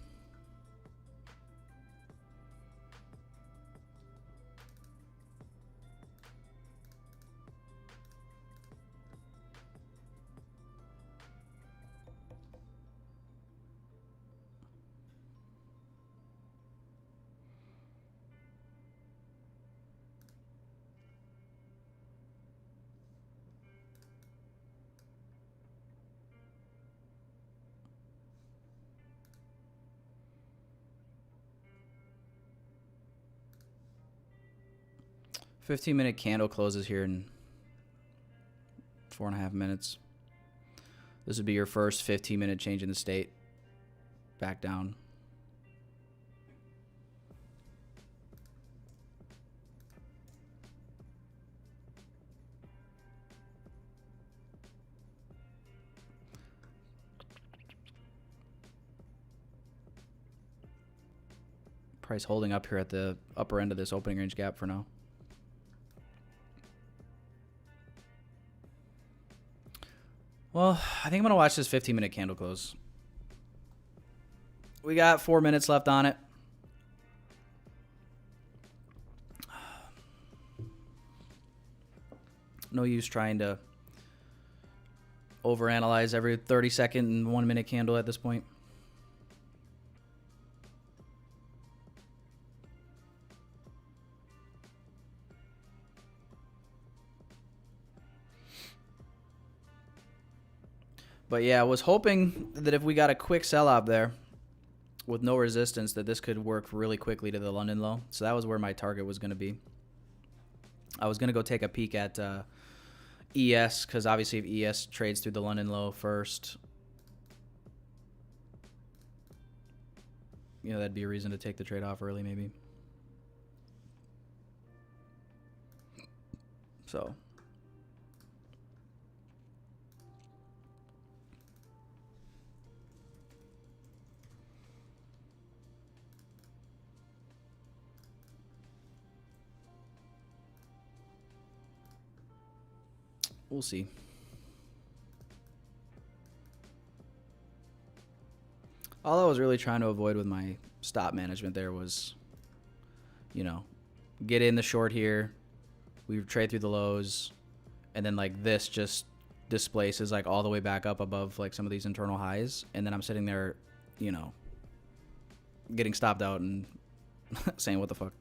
15-minute candle closes here in 4.5 minutes. This would be your first 15-minute change in the state. Back down. Price holding up here at the upper end of this opening range gap for now. Well, I think I'm going to watch this 15-minute candle close. We got 4 minutes left on it. No use trying to overanalyze every 30-second and 1-minute candle at this point. But yeah, I was hoping that if we got a quick sell-off there with no resistance, that this could work really quickly to the London low. So that was where my target was going to be. I was going to go take a peek at ES, because obviously if ES trades through the London low first, you know, that'd be a reason to take the trade off early maybe. So we'll see. All I was really trying to avoid with my stop management there was, you know, get in the short here, we trade through the lows, and then like this just displaces like all the way back up above like some of these internal highs, and then I'm sitting there, you know, getting stopped out and saying what the fuck.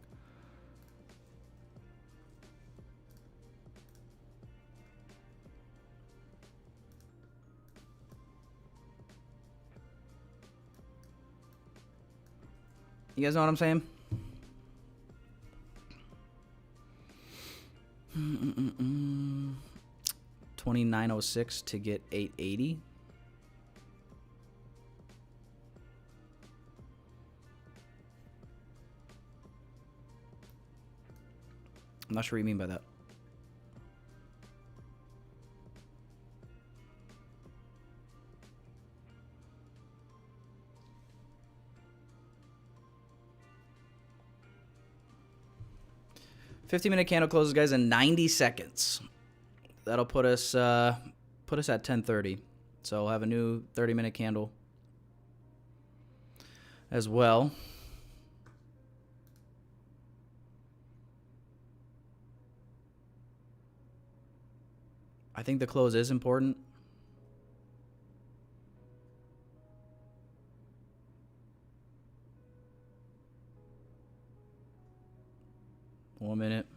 You guys know what I'm saying? 2906 to get 880. I'm not sure what you mean by that. $50-minute candle closes, guys, in 90 seconds. That'll put us at 10:30. So we'll have a new 30-minute candle as well. I think the close is important. One minute.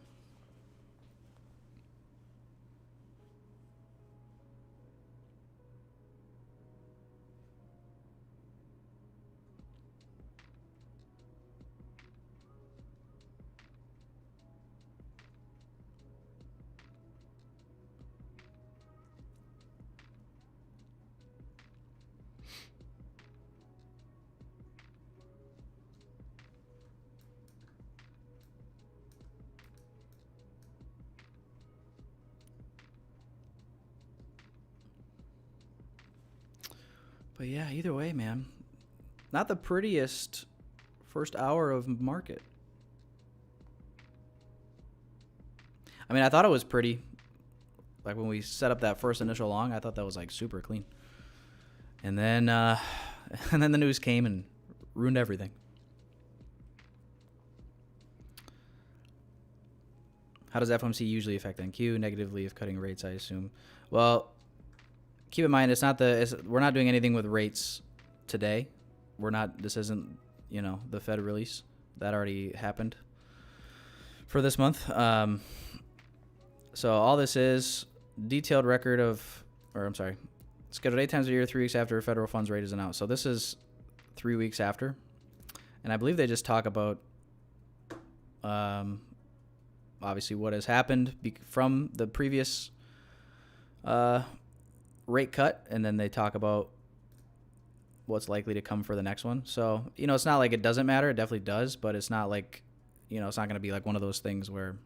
But yeah, either way, man, not the prettiest first hour of market. I mean, I thought it was pretty. Like when we set up that first initial long, I thought that was like super clean. And then the news came and ruined everything. How does FOMC usually affect NQ? Negatively if cutting rates, I assume. Well, keep in mind, we're not doing anything with rates today. This isn't, you know, the Fed release. That already happened for this month. So all this is detailed record of, scheduled 8 times a year, 3 weeks after federal funds rate is announced. So this is 3 weeks after. And I believe they just talk about obviously what has happened from the previous rate cut, and then they talk about what's likely to come for the next one. So, it's not like it doesn't matter. It definitely does, but it's not like, it's not going to be like one of those things where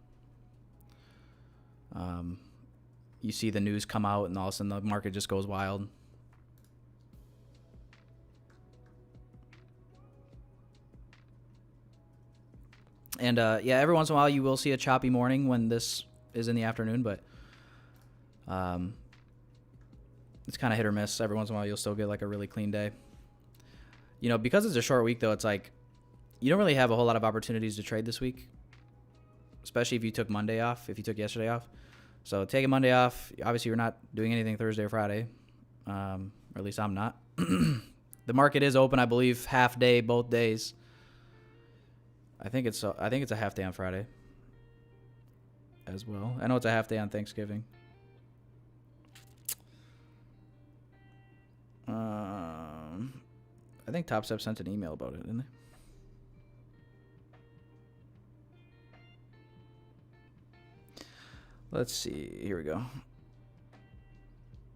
you see the news come out and all of a sudden the market just goes wild. And yeah, every once in a while you will see a choppy morning when this is in the afternoon, but it's kind of hit or miss. Every once in a while you'll still get like a really clean day. Because it's a short week though, it's like you don't really have a whole lot of opportunities to trade this week, especially if you took Monday off, if you took yesterday off. So taking Monday off, obviously you're not doing anything Thursday or Friday, or at least I'm not. The market is open, I believe, half day both days. I think it's a half day on Friday as well. I know it's a half day on Thanksgiving. I think Topstep sent an email about it, didn't they? Let's see. Here we go.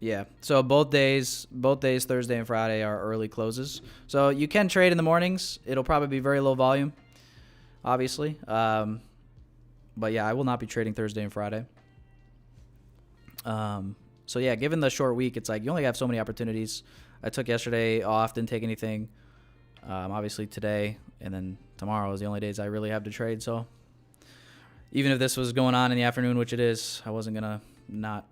Yeah. So both days, Thursday and Friday, are early closes. So you can trade in the mornings. It'll probably be very low volume, obviously. But yeah, I will not be trading Thursday and Friday. So yeah, given the short week, it's like you only have so many opportunities. I took yesterday off, didn't take anything. Obviously today and then tomorrow is the only days I really have to trade. So even if this was going on in the afternoon, which it is, I wasn't going to not,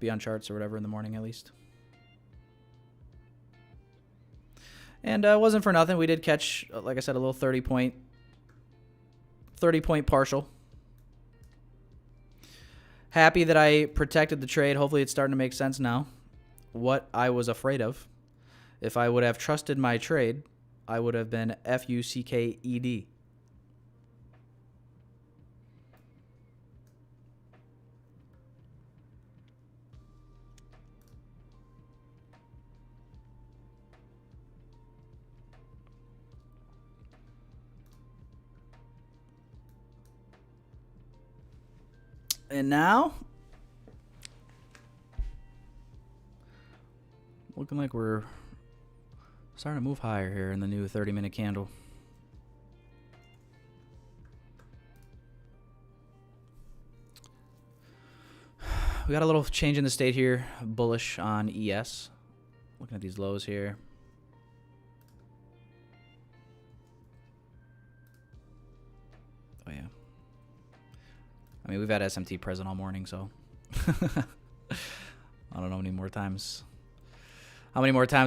be on charts or whatever in the morning at least. And it wasn't for nothing. We did catch, like I said, a little 30-point partial. Happy that I protected the trade. Hopefully it's starting to make sense now. What I was afraid of, if I would have trusted my trade, I would have been FUCKED. And now, looking like we're starting to move higher here in the new 30-minute candle. We got a little change in the state here, bullish on ES. Looking at these lows here. Oh yeah. I mean, we've had SMT present all morning, so I don't know how many more times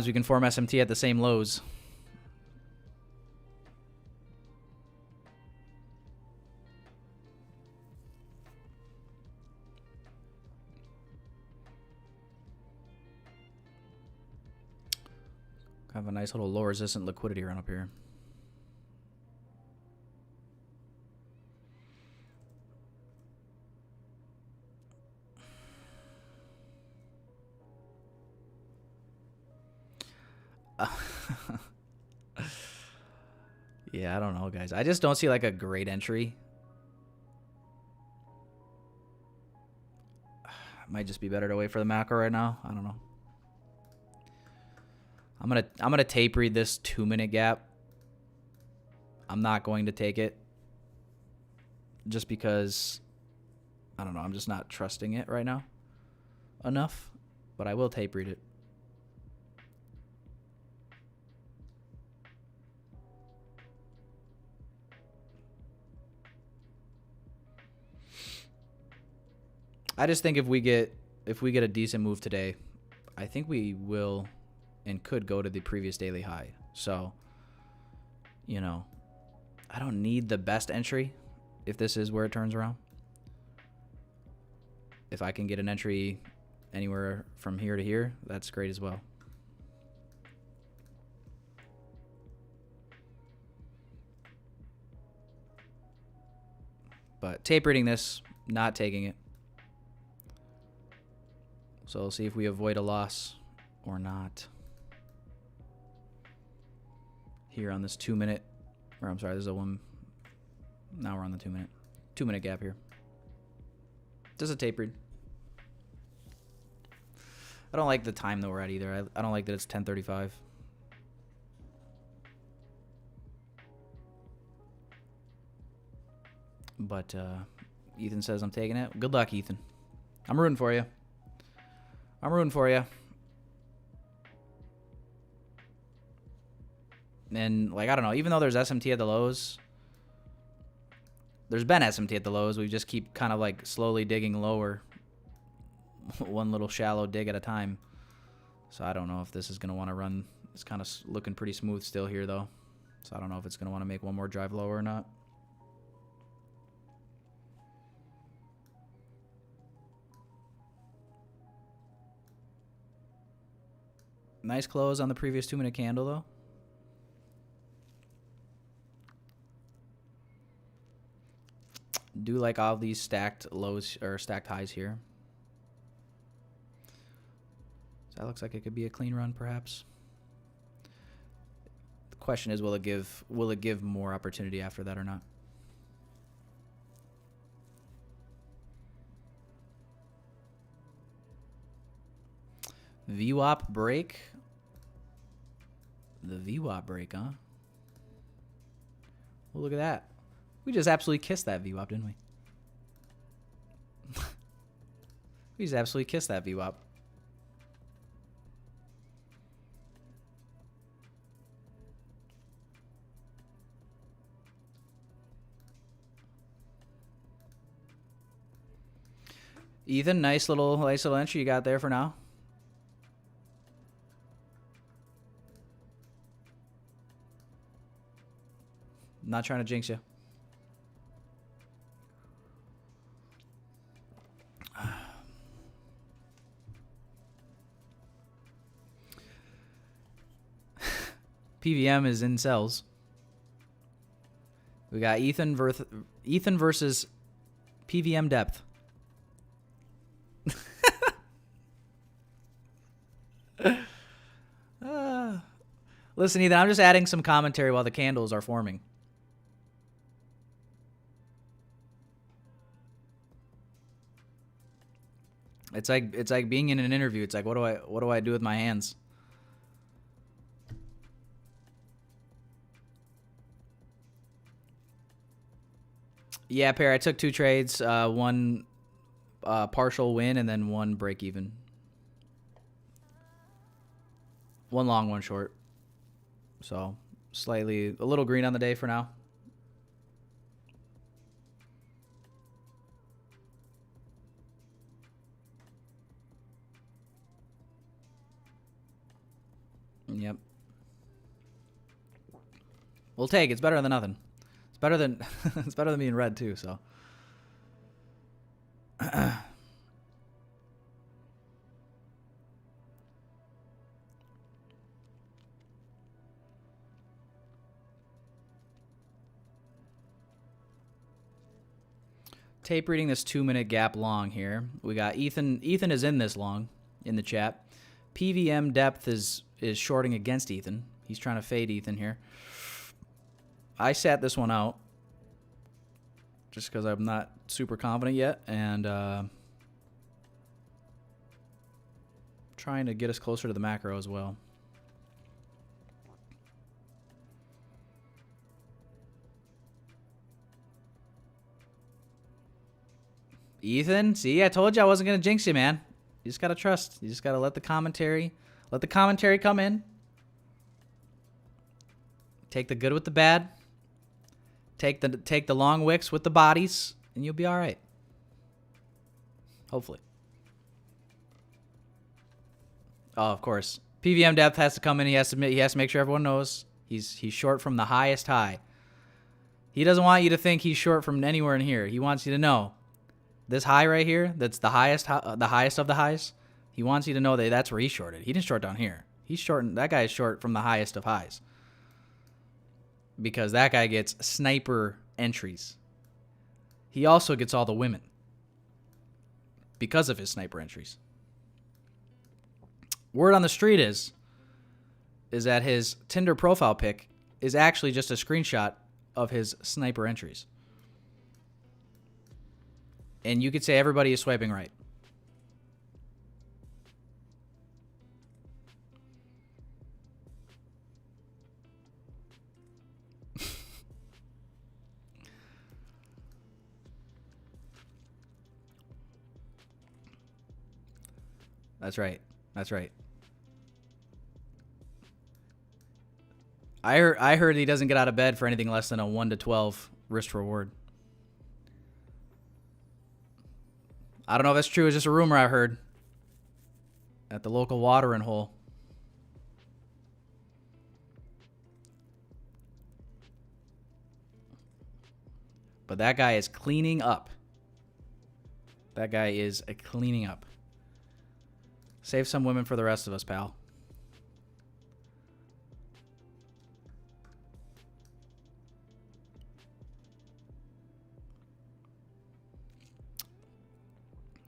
we can form SMT at the same lows. Kind of a nice little low resistant liquidity run up here. Yeah, I don't know, guys. I just don't see like a great entry. Might just be better to wait for the macro right now. I don't know. I'm gonna tape read this 2-minute gap. I'm not going to take it just because I don't know. I'm just not trusting it right now enough, but I will tape read it. I just think if we get a decent move today, I think we will and could go to the previous daily high. So, I don't need the best entry if this is where it turns around. If I can get an entry anywhere from here to here, that's great as well. But tape reading this, not taking it. So we'll see if we avoid a loss or not. Here on this 2-minute, or I'm sorry, this is a Now we're on the 2-minute. 2-minute gap here. Just a tape read. I don't like the time that we're at either. I don't like that it's 10:35. But Ethan says I'm taking it. Good luck, Ethan. I'm rooting for you. I'm rooting for you. And, like, I don't know. Even though there's SMT at the lows, there's been SMT at the lows. We just keep kind of, like, slowly digging lower. One little shallow dig at a time. So I don't know if this is going to want to run. It's kind of looking pretty smooth still here, though. So I don't know if it's going to want to make one more drive lower or not. Nice close on the previous 2-minute candle, though. Do like all these stacked lows or stacked highs here. So that looks like it could be a clean run, perhaps. The question is, will it give more opportunity after that or not? VWAP break. The VWAP break, huh? Well, look at that. We just absolutely kissed that VWAP, didn't we? We just absolutely kissed that VWAP. Ethan, nice little entry you got there for now. Not trying to jinx you. PVM is in cells. We got Ethan versus PVM depth. Listen, Ethan, I'm just adding some commentary while the candles are forming. It's like being in an interview. It's like, what do I do with my hands? Yeah, Perry, I took 2 trades, one partial win and then one break even. One long, one short. So, a little green on the day for now. Yep. We'll take it. It's better than nothing. It's better than it's better than being red too, so. Tape reading this 2-minute gap long here. We got Ethan. Ethan is in this long in the chat. PVM depth is shorting against Ethan. He's trying to fade Ethan here. I sat this one out just because I'm not super confident yet, and trying to get us closer to the macro as well. Ethan, see, I told you I wasn't gonna jinx you, man. You just gotta trust. You just gotta let the commentary come in. Take the good with the bad. Take the long wicks with the bodies, and you'll be all right. Hopefully. Oh, of course. PVM depth has to come in. He has to make sure everyone knows he's short from the highest high. He doesn't want you to think he's short from anywhere in here. He wants you to know this high right here. That's the highest of the highs. He wants you to know that that's where he shorted. He didn't short down here. That guy is short from the highest of highs. Because that guy gets sniper entries. He also gets all the women. Because of his sniper entries. Word on the street is that his Tinder profile pic is actually just a screenshot of his sniper entries. And you could say everybody is swiping right. That's right. That's right. I heard he doesn't get out of bed for anything less than a 1 to 12 risk reward. I don't know if that's true. It's just a rumor I heard at the local watering hole. But that guy is cleaning up. That guy is cleaning up. Save some women for the rest of us, pal.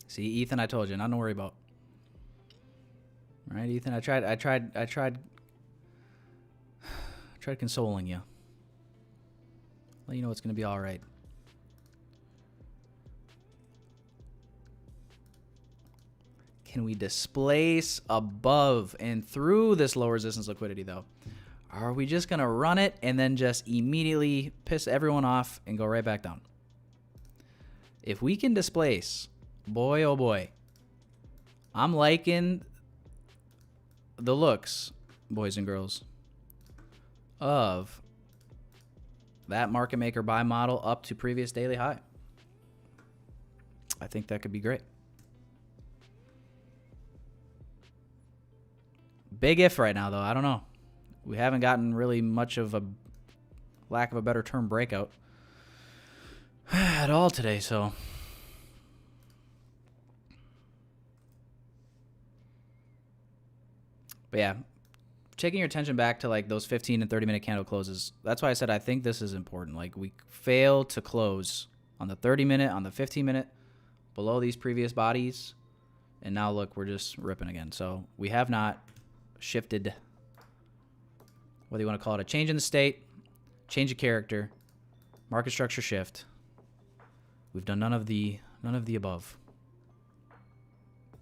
See, Ethan, I told you, nothing to worry about. All right, Ethan, I tried consoling you. Let you know it's gonna be all right. Can we displace above and through this low resistance liquidity, though? Are we just going to run it and then just immediately piss everyone off and go right back down? If we can displace, boy, oh boy, I'm liking the looks, boys and girls, of that market maker buy model up to previous daily high. I think that could be great. Big if right now, though. I don't know. We haven't gotten really much of a, lack of a better term, breakout at all today, so. But yeah, taking your attention back to like those 15 and 30 minute candle closes. That's why I said I think this is important. Like we fail to close on the 30 minute, on the 15 minute, below these previous bodies. And now look, we're just ripping again. So we have not shifted, whether you want to call it a change in the state, change of character, market structure shift. We've done none of the above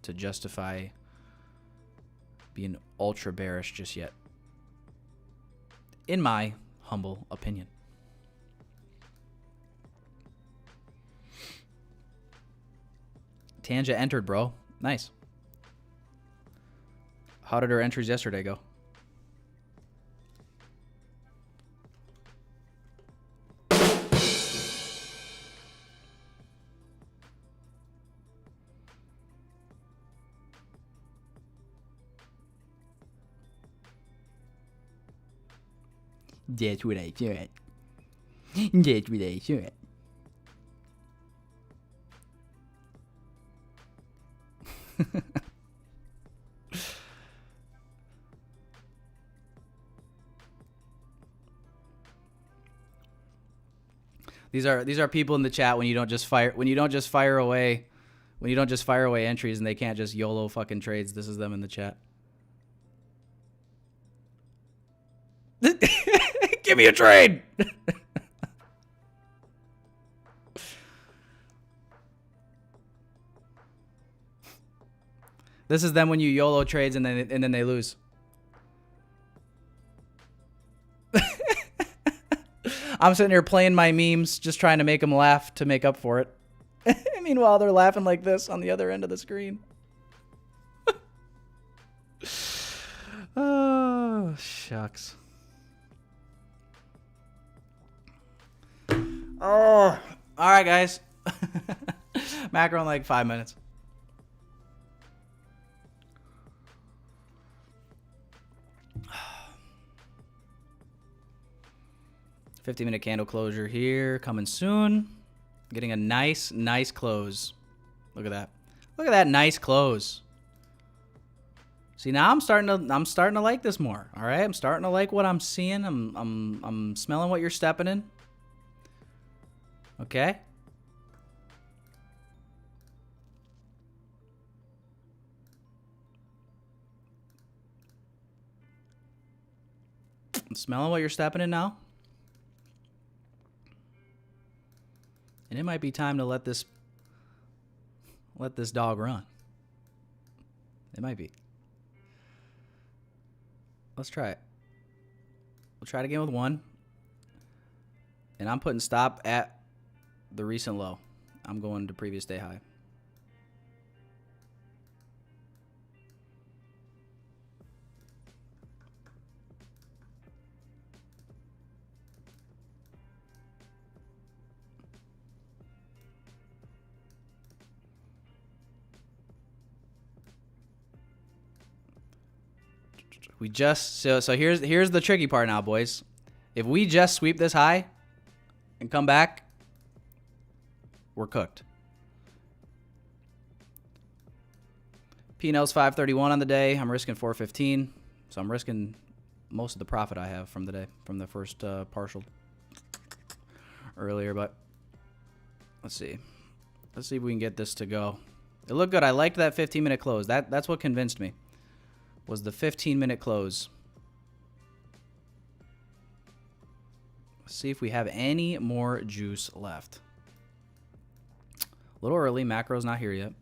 to justify being ultra bearish just yet, in my humble opinion. Tanja entered, bro. Nice. How did her entries yesterday go? That's what I thought. That's what I thought. These are people in the chat when you don't just fire away entries and they can't just YOLO fucking trades. This is them in the chat. Give me a trade. This is them when you YOLO trades and then they lose. I'm sitting here playing my memes, just trying to make them laugh to make up for it. Meanwhile, they're laughing like this on the other end of the screen. Oh, shucks. Oh, all right, guys. Macro in like 5 minutes. $50-minute candle closure here, coming soon. Getting a nice close. Look at that. Look at that nice close. See, now I'm starting to like this more. All right, I'm starting to like what I'm seeing. I'm smelling what you're stepping in. Okay. I'm smelling what you're stepping in now. And it might be time to let this Let this dog run. It might be. Let's try it. We'll try it again with 1. And I'm putting stop at the recent low. I'm going to previous day high. We just so here's the tricky part now, boys. If we just sweep this high and come back, we're cooked. P&L's 531 on the day. I'm risking 415, so I'm risking most of the profit I have from the day, from the first partial earlier. But let's see if we can get this to go. It looked good. I liked that 15-minute close. That's what convinced me. Was the 15-minute close. Let's see if we have any more juice left. A little early. Macro's not here yet.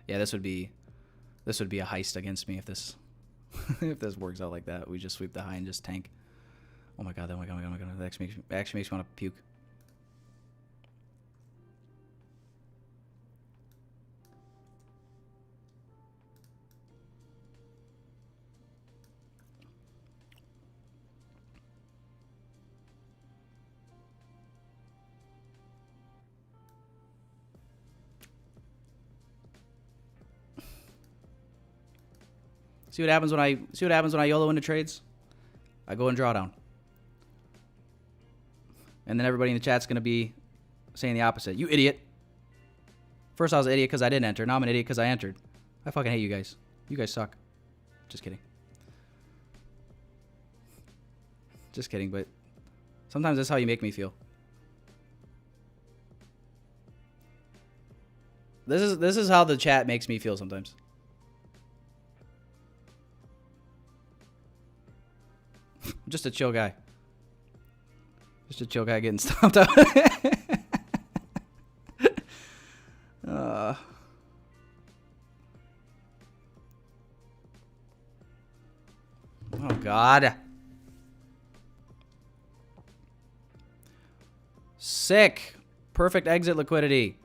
Yeah, this would be a heist against me if this if this works out like that. We just sweep the high and just tank. Oh my god, oh my god, oh my god. That actually makes me want to puke. See what happens when I YOLO into trades? I go in drawdown. And then everybody in the chat's going to be saying the opposite. You idiot. First I was an idiot because I didn't enter. Now I'm an idiot because I entered. I fucking hate you guys. You guys suck. Just kidding. Just kidding, but sometimes that's how you make me feel. This is how the chat makes me feel sometimes. Just a chill guy. Just a chill guy getting stomped out. Oh, God. Sick. Perfect exit liquidity.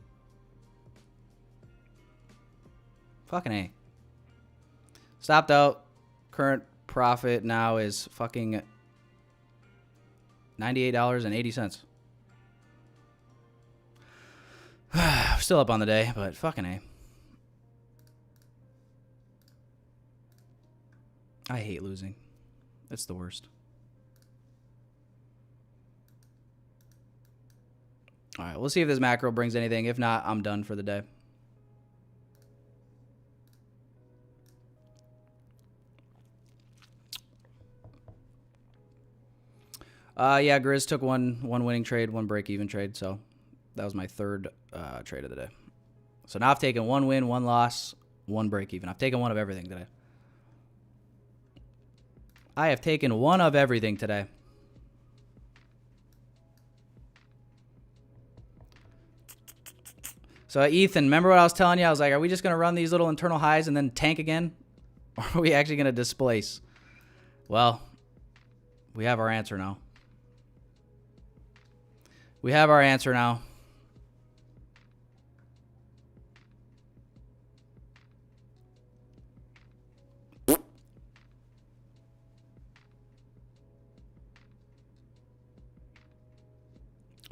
Fucking A. Stopped out. Current profit now is fucking $98.80. Still up on the day, but fucking A. I hate losing. It's the worst. All right, we'll see if this macro brings anything. If not, I'm done for the day. Yeah, Grizz took one winning trade, one break-even trade, so that was my third trade of the day. So now I've taken one win, one loss, one break-even. I've taken one of everything today. I have taken one of everything today. So Ethan, remember what I was telling you? I was like, are we just going to run these little internal highs and then tank again? Or are we actually going to displace? Well, we have our answer now. We have our answer now.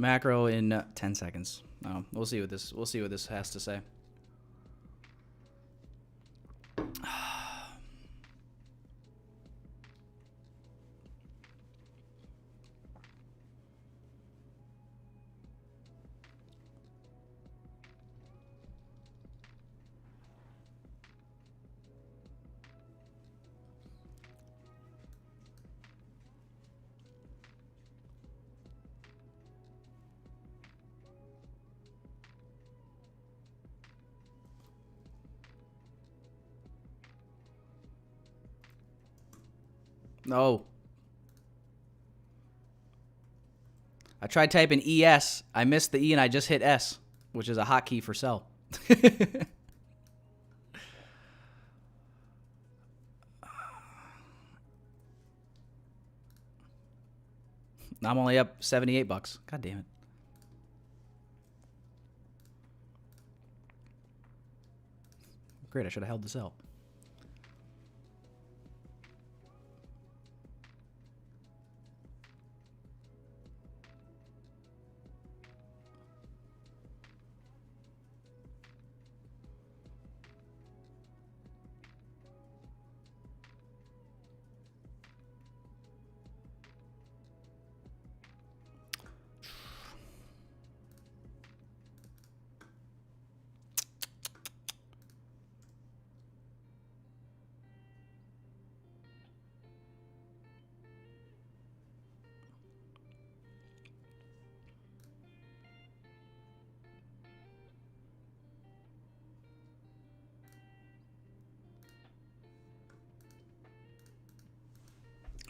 Macro in 10 seconds. Oh, we'll see what this has to say. No. I tried typing ES. I missed the E and I just hit S, which is a hotkey for sell. I'm only up $78. God damn it. Great, I should have held the sell.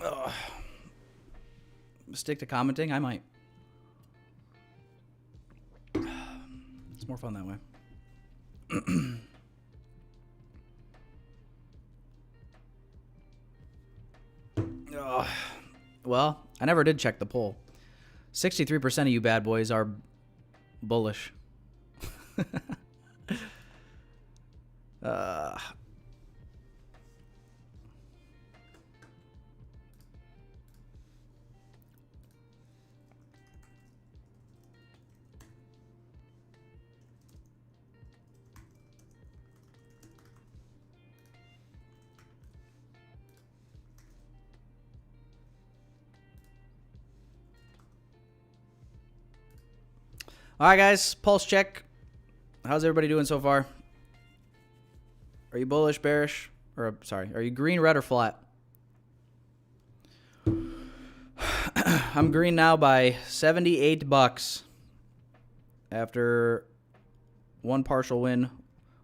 Ugh. Stick to commenting? I might. It's more fun that way. Ugh. Well, I never did check the poll. 63% of you bad boys are bullish. All right, guys, pulse check. How's everybody doing so far? Are you bullish, bearish, or sorry, are you green, red, or flat? I'm green now by $78 after one partial win,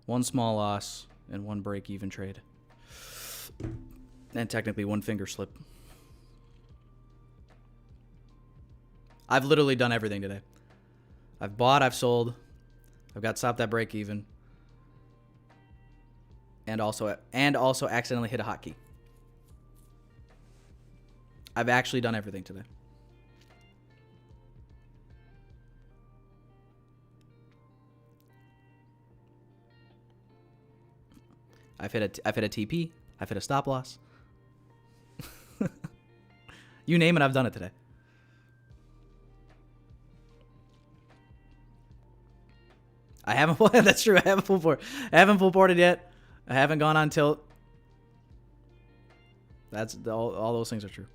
one small loss, and one break-even trade, and technically one finger slip. I've literally done everything today. I've bought, I've sold, I've got stopped at break even, and also accidentally hit a hotkey. I've actually done everything today. I've hit a TP, I've hit a stop loss. You name it, I've done it today. I haven't. That's true. I haven't full board. I haven't full boarded yet. I haven't gone on tilt. That's all those things are true.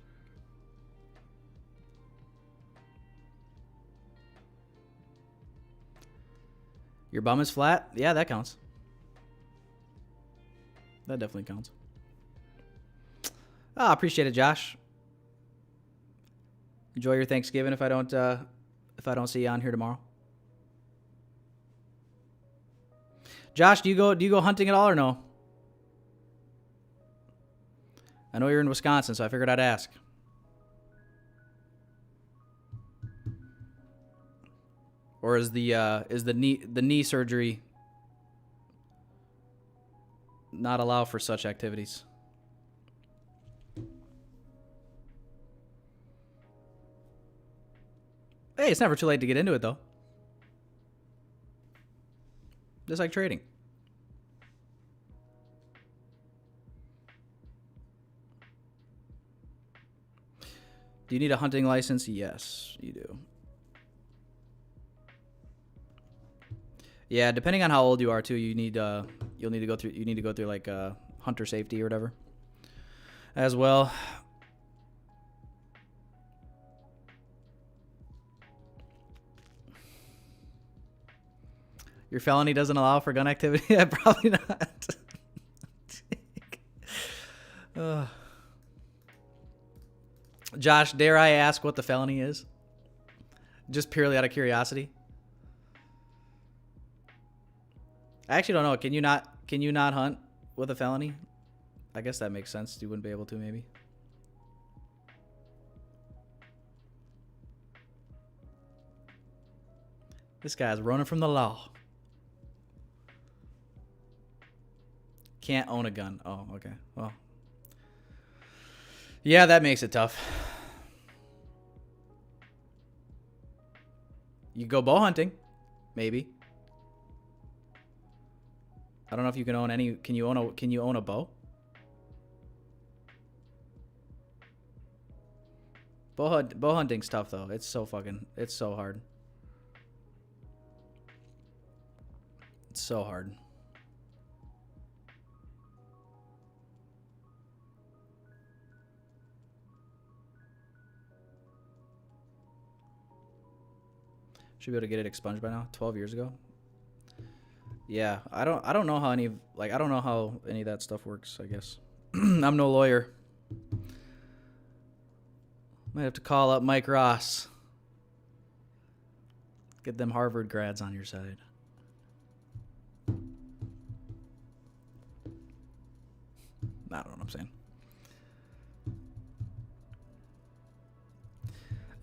Your bum is flat. Yeah, that counts. That definitely counts. Ah, appreciate it, Josh. Enjoy your Thanksgiving. If I don't see you on here tomorrow. Josh, do you go hunting at all or no? I know you're in Wisconsin, so I figured I'd ask. Or is the knee surgery not allow for such activities? Hey, it's never too late to get into it though. Just like trading. Do you need a hunting license? Yes, you do. Yeah, depending on how old you are too, you'll need to go through like hunter safety or whatever as well. Your felony doesn't allow for gun activity? Yeah, probably not. Josh, dare I ask what the felony is? Just purely out of curiosity. I actually don't know. Can you not hunt with a felony? I guess that makes sense. You wouldn't be able to, maybe. This guy's running from the law. Can't own a gun. Oh, okay. Well. Yeah, that makes it tough. You go bow hunting. Maybe. I don't know if you can own any. Can you own a bow? Bow hunting's tough though. It's so hard. It's so hard. Should be able to get it expunged by now. 12 years ago. Yeah, I don't know how any of that stuff works, I guess. I'm no lawyer. Might have to call up Mike Ross. Get them Harvard grads on your side. I don't know what I'm saying.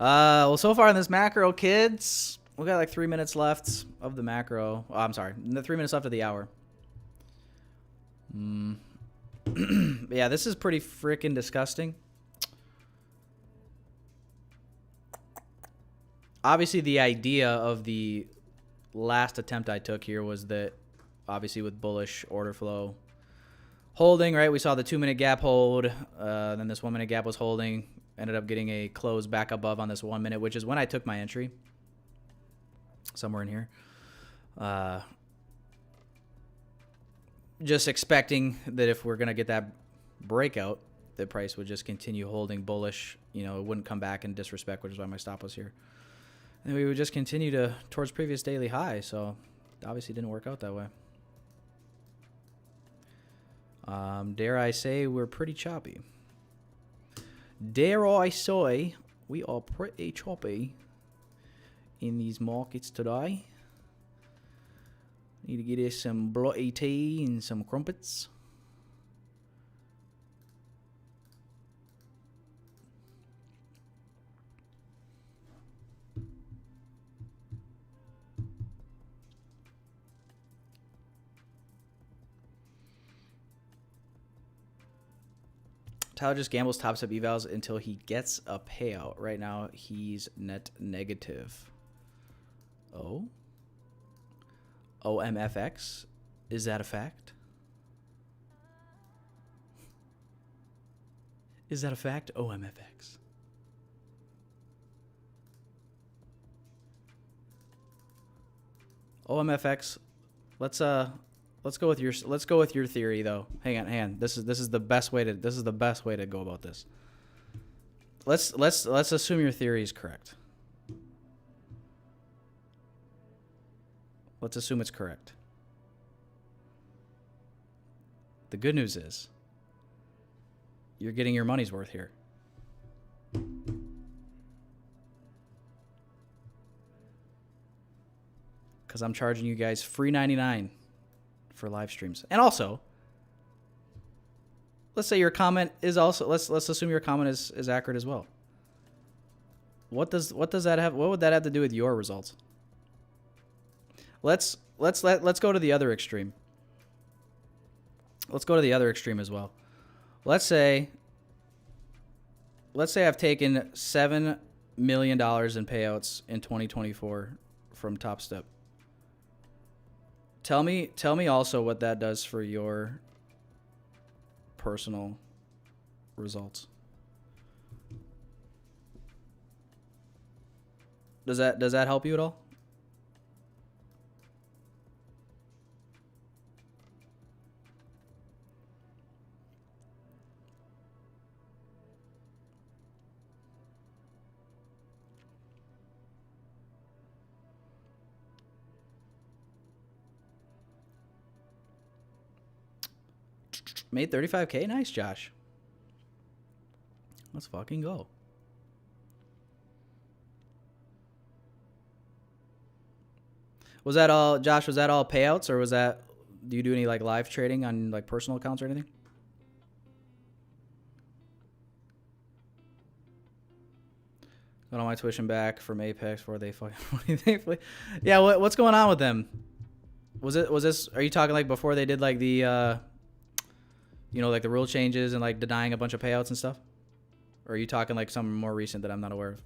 Well, so far in this macro, kids, we got like 3 minutes left of the macro. Oh, I'm sorry, 3 minutes left of the hour. Yeah, this is pretty freaking disgusting. Obviously, the idea of the last attempt I took here was that, obviously, with bullish order flow holding, right? We saw the 2 minute gap hold. Then this 1 minute gap was holding. Ended up getting a close back above on this 1 minute, which is when I took my entry. Somewhere in here. Just expecting that if we're going to get that breakout, the price would just continue holding bullish. You know, it wouldn't come back and disrespect, which is why my stop was here. And we would just continue towards previous daily high. So obviously didn't work out that way. Dare I say we're pretty choppy. Dare I say we are pretty choppy in these markets today. Need to get us some bloody tea and some crumpets. Tyler just gambles Topstep evals until he gets a payout. Right now, he's net negative. Oh? OMFX? Is that a fact? Is that a fact? OMFX. OMFX. Let's go with your theory though. Hang on. This is the best way to go about this. Let's assume your theory is correct. Let's assume it's correct. The good news is you're getting your money's worth here. Cuz I'm charging you guys free 99 for live streams. And also, let's say your comment is also let's assume your comment is accurate as well. What does that have? What would that have to do with your results? Let's go to the other extreme. Let's go to the other extreme as well. Let's say I've taken $7 million in payouts in 2024 from Topstep. Tell me also what that does for your personal results. Does that help you at all? Made 35K? Nice, Josh. Let's fucking go. Was that all, Josh, was that all payouts, or was that, do you do any like live trading on like personal accounts or anything? Got all my tuition back from Apex before they fucking Yeah, what's going on with them? Was this? Are you talking like before they did like the like the rule changes and like denying a bunch of payouts and stuff? Or are you talking like something more recent that I'm not aware of?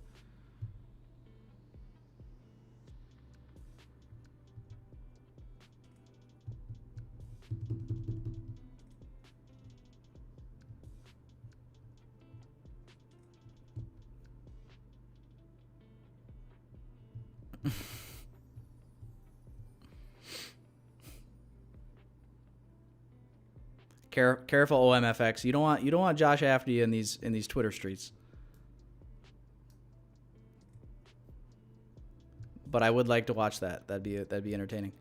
Careful, OMFX. You don't want Josh after you in these Twitter streets. But I would like to watch that. That'd be entertaining.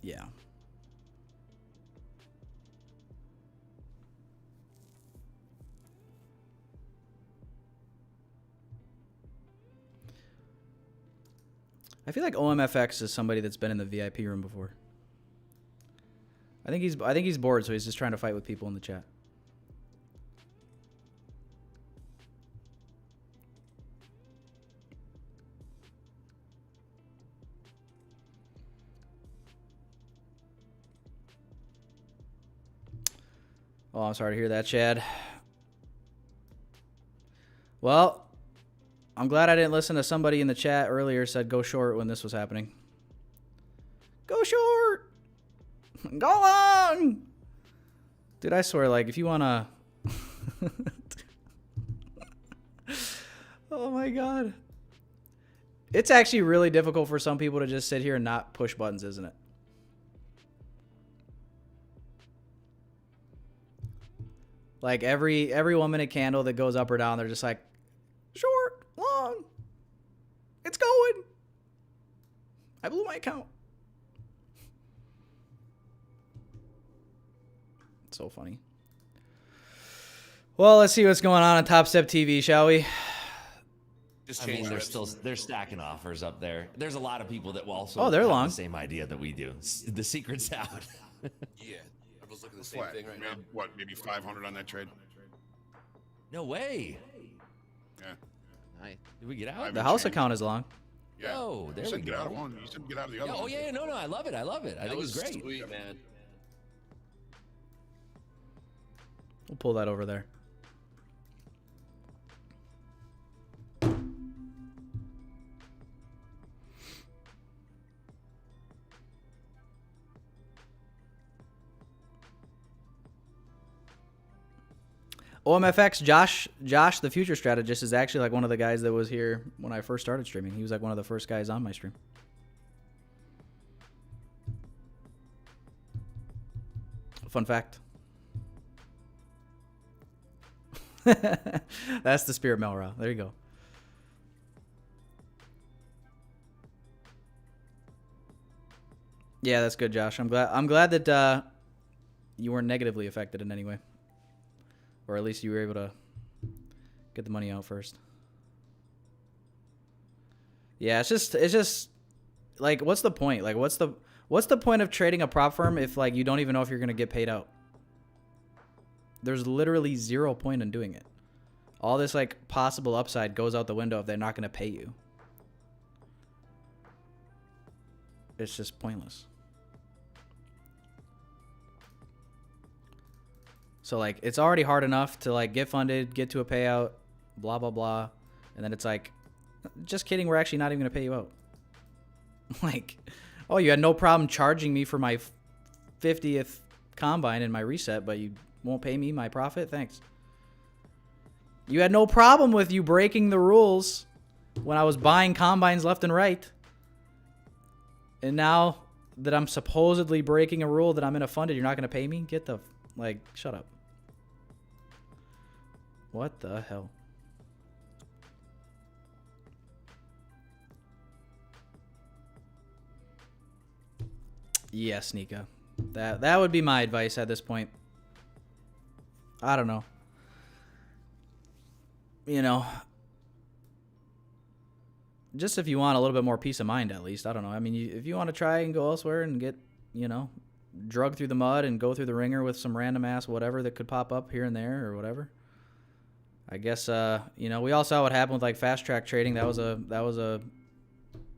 Yeah. I feel like OMFX is somebody that's been in the VIP room before. I think he's bored, so he's just trying to fight with people in the chat. Oh, I'm sorry to hear that, Chad. Well, I'm glad I didn't listen to somebody in the chat earlier said go short when this was happening. Go short! Go long! Dude, I swear, like, if you wanna... Oh my god. It's actually really difficult for some people to just sit here and not push buttons, isn't it? Like, every 1 minute candle that goes up or down, they're just like, short, long, it's going. I blew my account. It's so funny. Well, let's see what's going on Topstep TV, shall we? Just I mean, change they're stacking offers up there. There's a lot of people that will also they're have long. the same idea that we do. The secret's out. Yeah, everyone's looking at the same What? thing right now. What? Maybe 500 on that trade? No way. Yeah. Nice. Did we get out? The house account is long. Yeah. Oh, there you we said get out of go. one. You said get out of the other Yeah, oh one. yeah, no, I love it. I love it. I That think was it's great. sweet, man. We'll pull that over there. OMFX, Josh, the future strategist, is actually like one of the guys that was here when I first started streaming. He was like one of the first guys on my stream. Fun fact. That's the spirit, Melra. There you go. Yeah, that's good, Josh. I'm glad that you weren't negatively affected in any way. Or at least you were able to get the money out first. Yeah, it's just like, what's the point? Like, what's the point of trading a prop firm if like you don't even know if you're gonna get paid out? There's literally zero point in doing it. All this like possible upside goes out the window if they're not gonna pay you. It's just pointless. So like, it's already hard enough to like get funded, get to a payout, blah blah blah, and then it's like, just kidding, we're actually not even gonna pay you out. Like, oh, you had no problem charging me for my 50th combine and my reset, but you won't pay me my profit? Thanks. You had no problem with you breaking the rules when I was buying combines left and right. And now that I'm supposedly breaking a rule that I'm in a funded, you're not gonna pay me? Get the, like, shut up. What the hell? Yes, Nika. That would be my advice at this point. I don't know. You know, just if you want a little bit more peace of mind, at least. I don't know. I mean, if you want to try and go elsewhere and get, you know, drug through the mud and go through the ringer with some random ass whatever that could pop up here and there or whatever. I guess we all saw what happened with like fast track trading. That was a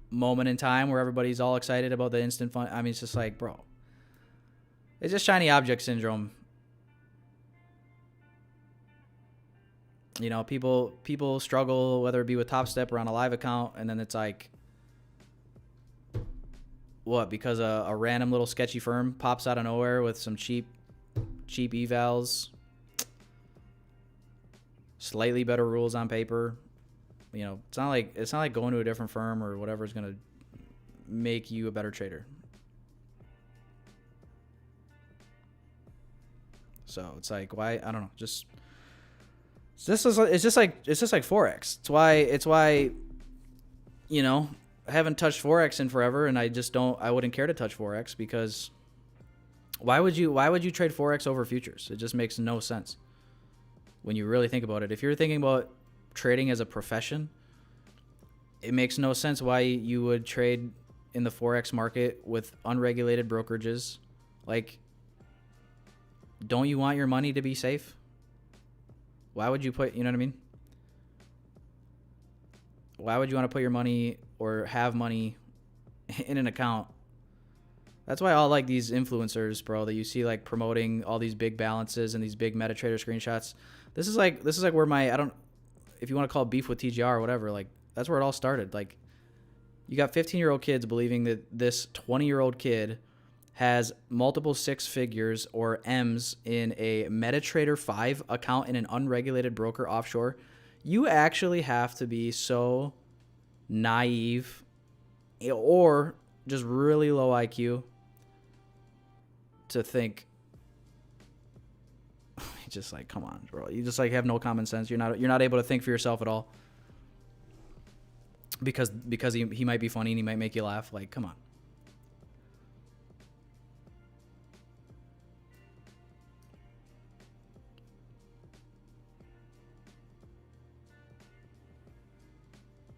moment in time where everybody's all excited about the instant fund. I mean, it's just like, bro, it's just shiny object syndrome. People struggle, whether it be with Topstep or on a live account, and then it's like, what? Because a random little sketchy firm pops out of nowhere with some cheap evals, slightly better rules on paper. It's not like going to a different firm or whatever is gonna make you a better trader. So it's like, why? I don't know. It's just like Forex. It's why I haven't touched Forex in forever, and I wouldn't care to touch Forex, because why would you trade Forex over futures? It just makes no sense when you really think about it. If you're thinking about trading as a profession, it makes no sense why you would trade in the Forex market with unregulated brokerages. Like, don't you want your money to be safe? Why would you put, you know what I mean? Why would you want to put your money or have money in an account? That's why all like these influencers, bro, that you see like promoting all these big balances and these big MetaTrader screenshots. This is like where if you want to call it beef with TGR or whatever, like that's where it all started. Like, you got 15-year-old kids believing that this 20-year-old kid has multiple six figures or M's in a MetaTrader 5 account in an unregulated broker offshore. You actually have to be so naive or just really low IQ to think, just like, come on, bro. You just like have no common sense. You're not able to think for yourself at all. Because he might be funny and he might make you laugh. Like, come on.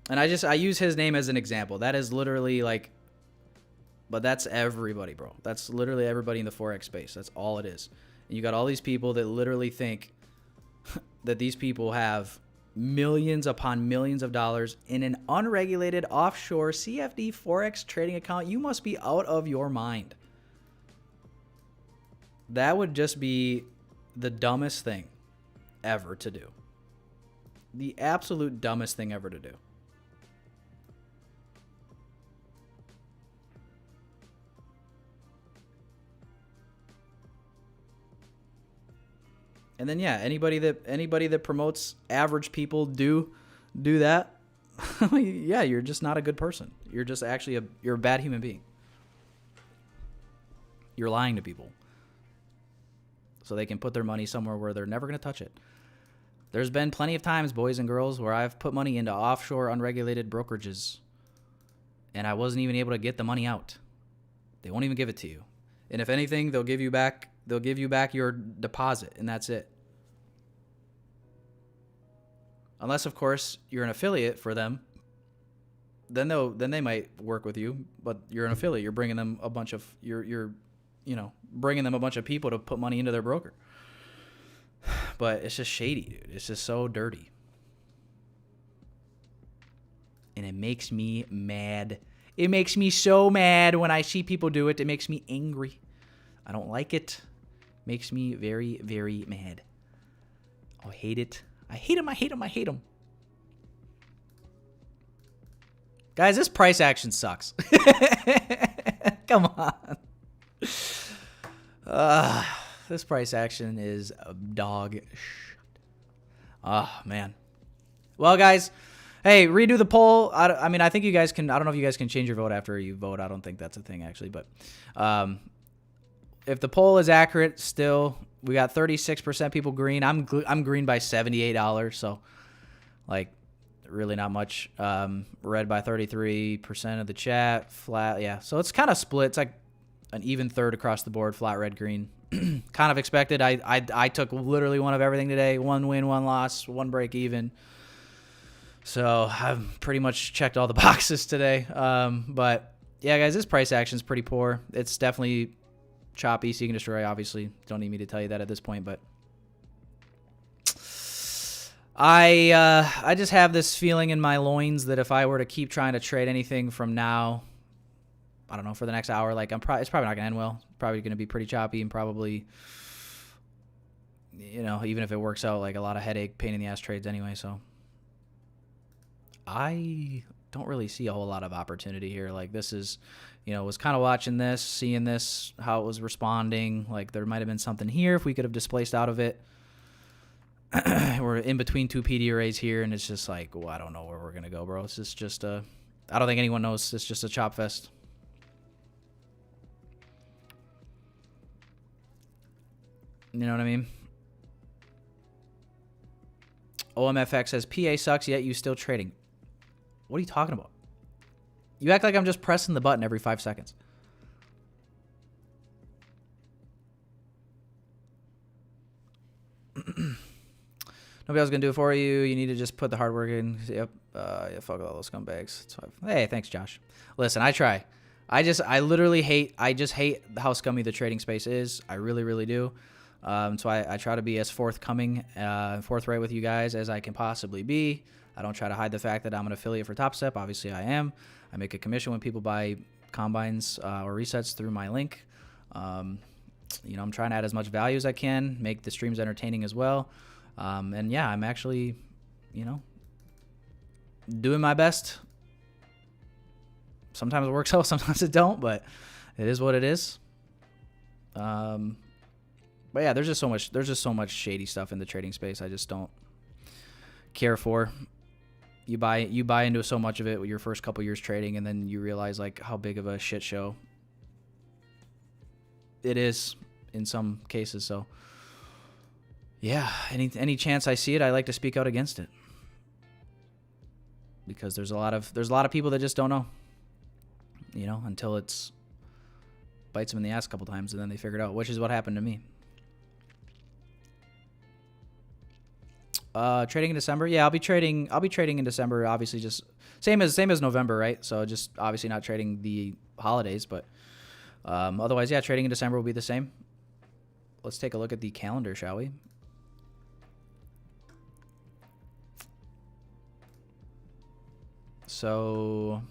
And I use his name as an example. That is literally like, but that's everybody, bro. That's literally everybody in the Forex space. That's all it is. And you got all these people that literally think that these people have millions upon millions of dollars in an unregulated offshore CFD Forex trading account. You must be out of your mind. That would just be the dumbest thing ever to do. The absolute dumbest thing ever to do. And then yeah, anybody that promotes average people do that. Yeah, you're just not a good person. You're just actually you're a bad human being. You're lying to people so they can put their money somewhere where they're never going to touch it. There's been plenty of times, boys and girls, where I've put money into offshore unregulated brokerages and I wasn't even able to get the money out. They won't even give it to you. And if anything, they'll give you back your deposit, and that's it. Unless, of course, you're an affiliate for them. Then they might work with you, but you're an affiliate. You're bringing them a bunch of bringing them a bunch of people to put money into their broker. But it's just shady, dude. It's just so dirty. And it makes me mad. It makes me so mad when I see people do it. It makes me angry. I don't like it. Makes me very, very mad. I hate it. I hate him. I hate him. I hate him. Guys, this price action sucks. Come on. This price action is a dog shit. Oh, man. Well, guys, hey, redo the poll. I mean, I think you guys can. I don't know if you guys can change your vote after you vote. I don't think that's a thing, actually. But if the poll is accurate, still, we got 36% people green. I'm green by $78, so like really not much. Red by 33% of the chat. Flat, yeah. So it's kind of split. It's like an even third across the board. Flat, red, green. Kind of expected. I took literally one of everything today. One win, one loss, one break even. So I've pretty much checked all the boxes today. But yeah, guys, this price action is pretty poor. It's definitely choppy. Seek and destroy, obviously. Don't need me to tell you that at this point, but I just have this feeling in my loins that if I were to keep trying to trade anything from now, I don't know, for the next hour, like it's probably not gonna end well. Probably gonna be pretty choppy and probably, you know, even if it works out, like a lot of headache, pain in the ass trades anyway. So I don't really see a whole lot of opportunity here. Like this is, you know, was kind of watching this, seeing this, how it was responding. Like there might have been something here if we could have displaced out of it. We're in between two PD arrays here, and it's just like, well, I don't know where we're gonna go, bro. It's just I don't think anyone knows. It's just a chop fest. You know what I mean? OMFX says PA sucks, yet you still trading. What are you talking about? You act like I'm just pressing the button every 5 seconds. Nobody else gonna do it for you. You need to just put the hard work in. Yep. Yeah, fuck all those scumbags. Hey, thanks, Josh. Listen, I try. I literally hate. I just hate how scummy the trading space is. I really, really do. So I try to be as forthcoming, forthright with you guys as I can possibly be. I don't try to hide the fact that I'm an affiliate for Topstep. Obviously, I am. I make a commission when people buy combines or resets through my link. You know, I'm trying to add as much value as I can, make the streams entertaining as well. And yeah, I'm actually, you know, doing my best. Sometimes it works out, sometimes it don't, but it is what it is. But yeah, there's just so much shady stuff in the trading space. I just don't care for. You buy into so much of it with your first couple years trading, and then you realize like how big of a shit show it is in some cases. So yeah, any chance I see it, I like to speak out against it, because there's a lot of people that just don't know, you know, until it's bites them in the ass a couple times, and then they figure it out, which is what happened to me. Trading in December, yeah, I'll be trading in December. Obviously, just same as November, right? So just obviously not trading the holidays, but otherwise, yeah, trading in December will be the same. Let's take a look at the calendar, shall we? So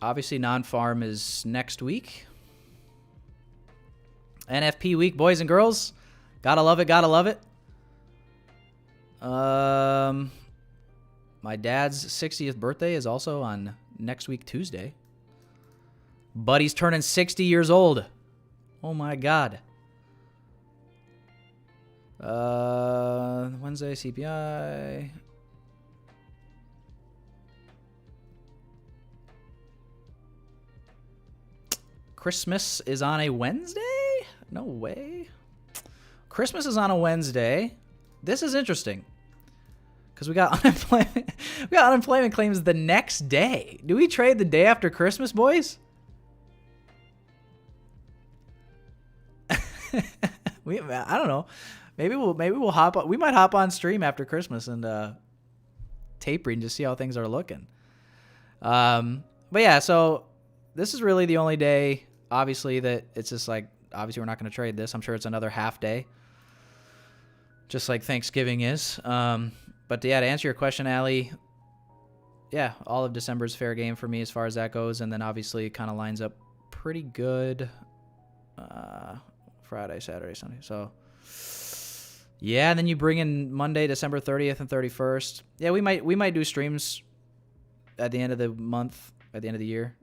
obviously non-farm is next week. NFP week, boys and girls. Gotta love it, gotta love it. My dad's 60th birthday is also on next week, Tuesday. Buddy's turning 60 years old. Oh my God. Wednesday, CPI. Christmas is on a Wednesday? No way. Christmas is on a Wednesday. This is interesting, because we got unemployment. We got unemployment claims the next day. Do we trade the day after Christmas, boys? I don't know. Maybe we'll hop on. We might hop on stream after Christmas and tape read and just see how things are looking. But yeah, so this is really the only day, obviously, that it's just like, obviously we're not going to trade this. I'm sure it's another half day, just like Thanksgiving is. But yeah, to answer your question, Allie, yeah, all of December is fair game for me as far as that goes. And then obviously it kind of lines up pretty good. Friday, Saturday, Sunday. So yeah, and then you bring in Monday, December 30th and 31st. Yeah, we might do streams at the end of the month, at the end of the year,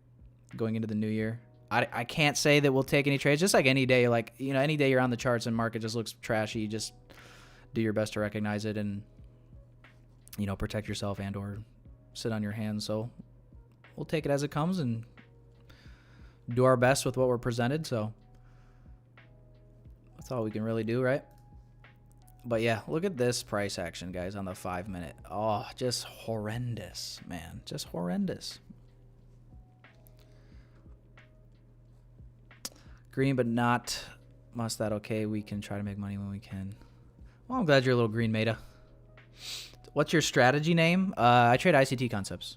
going into the new year. I can't say that we'll take any trades. Just like any day, like, you know, any day you're on the charts and market just looks trashy, just do your best to recognize it and, you know, protect yourself and or sit on your hands. So we'll take it as it comes and do our best with what we're presented. So that's all we can really do, right? But yeah, look at this price action, guys, on the 5 minute. Oh, just horrendous, man. Just horrendous. Green, but not must that. Okay, we can try to make money when we can. Well, I'm glad you're a little green, Meta. What's your strategy name? I trade ICT concepts.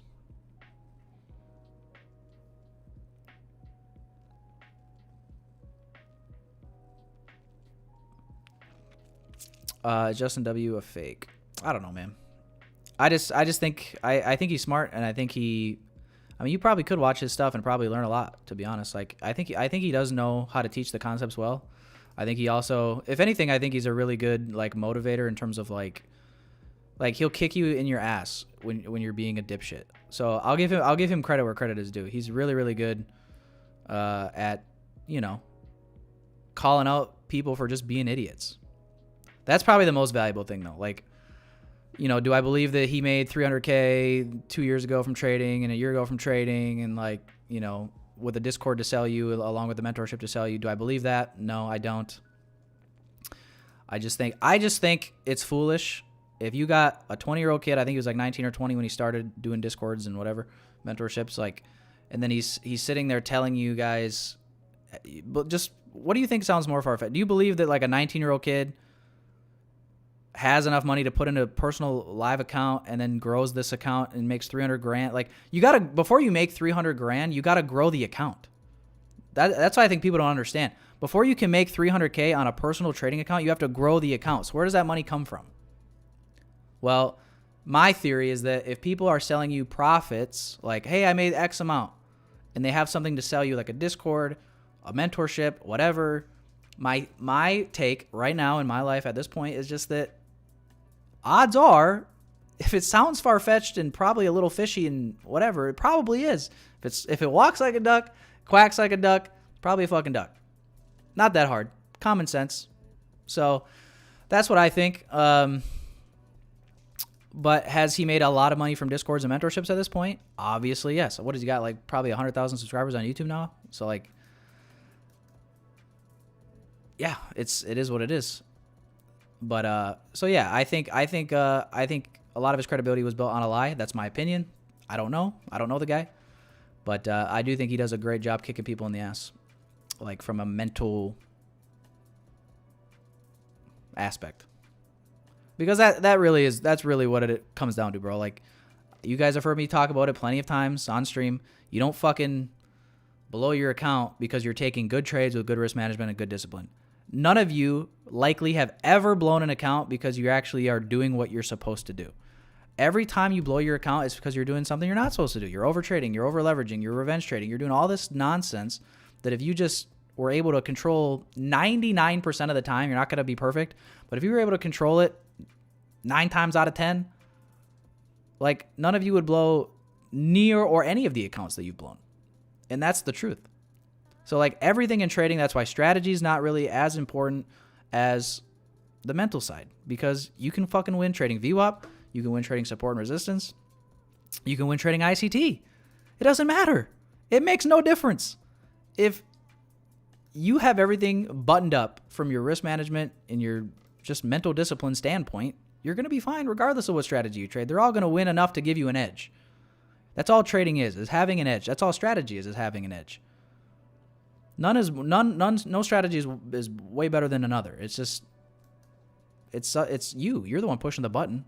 Justin W. a fake. I don't know, man. I just think I think he's smart, and I think he. I mean, you probably could watch his stuff and probably learn a lot. To be honest, like I think he does know how to teach the concepts well. I think he also, if anything, I think he's a really good like motivator in terms of like he'll kick you in your ass when you're being a dipshit. So I'll give him credit where credit is due. He's really, really good at, you know, calling out people for just being idiots. That's probably the most valuable thing though. Like, you know, do I believe that he made 300K 2 years ago from trading and a year ago from trading, and like, you know, with a Discord to sell you along with the mentorship to sell you? Do I believe that? No, I don't. I just think it's foolish. If you got a 20-year-old kid, I think he was like 19 or 20 when he started doing Discords and whatever, mentorships, like, and then he's sitting there telling you guys, but just, what do you think sounds more far-fetched? Do you believe that like a 19-year-old kid has enough money to put into a personal live account and then grows this account and makes 300 grand? Like, you gotta, before you make 300 grand, you gotta grow the account. That's why I think people don't understand. Before you can make 300K on a personal trading account, you have to grow the account. So where does that money come from? Well, my theory is that if people are selling you profits, like, hey, I made X amount, and they have something to sell you, like a Discord, a mentorship, whatever, my take right now in my life at this point is just that odds are, if it sounds far-fetched and probably a little fishy and whatever, it probably is. If it walks like a duck, quacks like a duck, it's probably a fucking duck. Not that hard. Common sense. So that's what I think. But has he made a lot of money from Discords and mentorships at this point? Obviously, yes. What has he got? Like probably 100,000 subscribers on YouTube now. So like, yeah, it is what it is. But so yeah, I think a lot of his credibility was built on a lie. That's my opinion. I don't know the guy, but I do think he does a great job kicking people in the ass, like from a mental aspect. Because that's really what it comes down to, bro. Like, you guys have heard me talk about it plenty of times on stream. You don't fucking blow your account because you're taking good trades with good risk management and good discipline. None of you likely have ever blown an account because you actually are doing what you're supposed to do. Every time you blow your account, it's because you're doing something you're not supposed to do. You're over trading, you're over leveraging, you're revenge trading, you're doing all this nonsense that if you just were able to control 99% of the time, you're not going to be perfect. But if you were able to control it 9 times out of 10, like, none of you would blow near or any of the accounts that you've blown. And that's the truth. So like everything in trading, that's why strategy is not really as important as the mental side, because you can fucking win trading VWAP, you can win trading support and resistance, you can win trading ICT. It doesn't matter. It makes no difference. If you have everything buttoned up from your risk management and your just mental discipline standpoint, you're going to be fine regardless of what strategy you trade. They're all going to win enough to give you an edge. That's all trading is having an edge. That's all strategy is having an edge. No strategy is way better than another. It's just, it's you. You're the one pushing the button.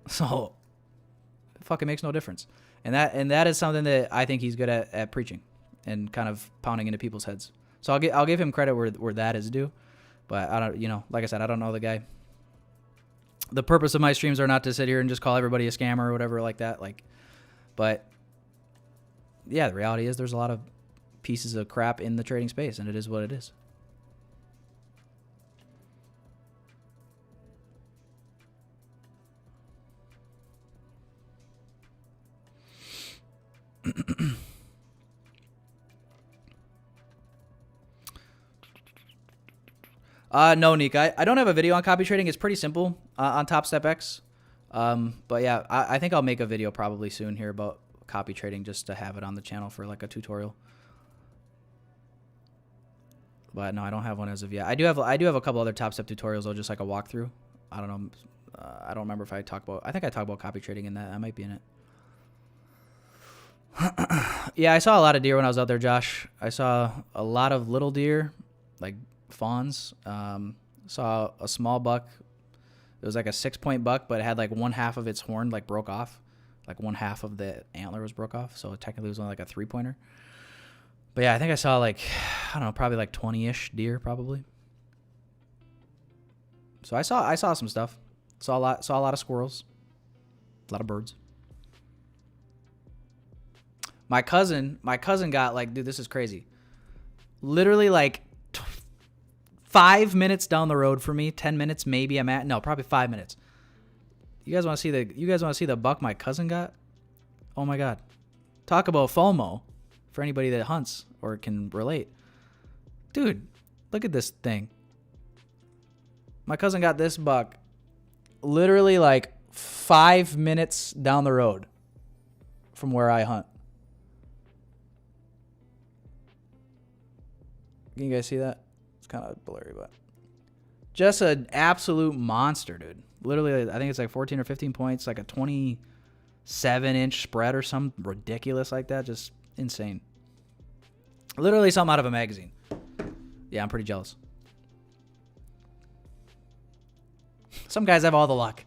So it fucking makes no difference. And that is something that I think he's good at preaching and kind of pounding into people's heads. So I'll give him credit where that is due. But I don't, like I said, I don't know the guy. The purpose of my streams are not to sit here and just call everybody a scammer or whatever like that. But yeah, the reality is there's a lot of pieces of crap in the trading space, and it is what it is. No, Nick, I don't have a video on copy trading. It's pretty simple on Topstep X. But yeah, I think I'll make a video probably soon here about copy trading just to have it on the channel for like a tutorial. But no, I don't have one as of yet. I do have a couple other Topstep tutorials though, just like a walkthrough. I don't know. I don't remember if I think I talked about copy trading in that. I might be in it. Yeah, I saw a lot of deer when I was out there, Josh. I saw a lot of little deer, like fawns. Saw a small buck It was like a 6-point buck, but it had like one half of its horn like broke off. Like one half of the antler was broke off. So technically it was only like a 3-pointer. But yeah, I think I saw like, I don't know, probably like 20-ish deer probably. So I saw some stuff. Saw a lot of squirrels. A lot of birds. My cousin got like, dude, this is crazy. Literally like 5 minutes down the road for me, 10 minutes maybe. Probably 5 minutes. You guys want to see the buck my cousin got? Oh my god. Talk about FOMO for anybody that hunts or can relate. Dude, look at this thing. My cousin got this buck literally like 5 minutes down the road from where I hunt. Can you guys see that? It's kind of blurry, but just an absolute monster, dude. Literally, I think it's like 14 or 15 points, like a 27-inch spread or something ridiculous like that. Just insane. Literally something out of a magazine. Yeah, I'm pretty jealous. Some guys have all the luck.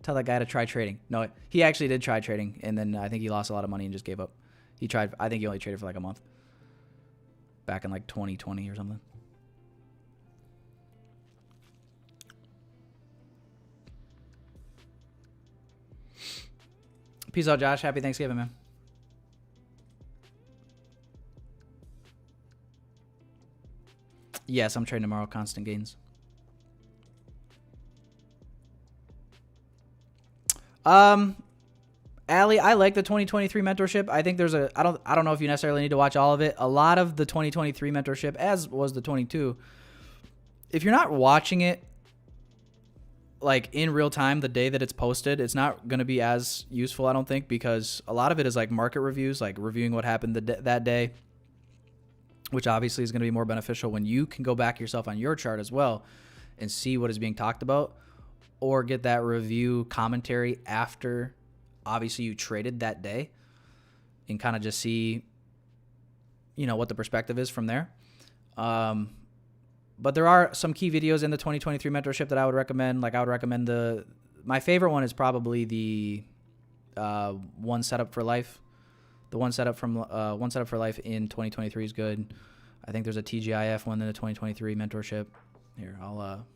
Tell that guy to try trading. No, he actually did try trading, and then I think he lost a lot of money and just gave up. I think he only traded for like a month. Back in like 2020 or something. Peace out, Josh. Happy Thanksgiving, man. Yes, I'm trading tomorrow. Constant gains. Allie, I like the 2023 mentorship. I think there's I don't know if you necessarily need to watch all of it. A lot of the 2023 mentorship, as was the 22, if you're not watching it like in real time the day that it's posted, it's not going to be as useful, I don't think, because a lot of it is like market reviews, like reviewing what happened that day, which obviously is going to be more beneficial when you can go back yourself on your chart as well and see what is being talked about, or get that review commentary after obviously you traded that day and kind of just see, you know, what the perspective is from there. But there are some key videos in the 2023 mentorship that I would recommend. Like I would recommend my favorite one is probably the One Setup for Life. The One Setup for Life in 2023 is good. I think there's a TGIF one in the 2023 mentorship. Here, I'll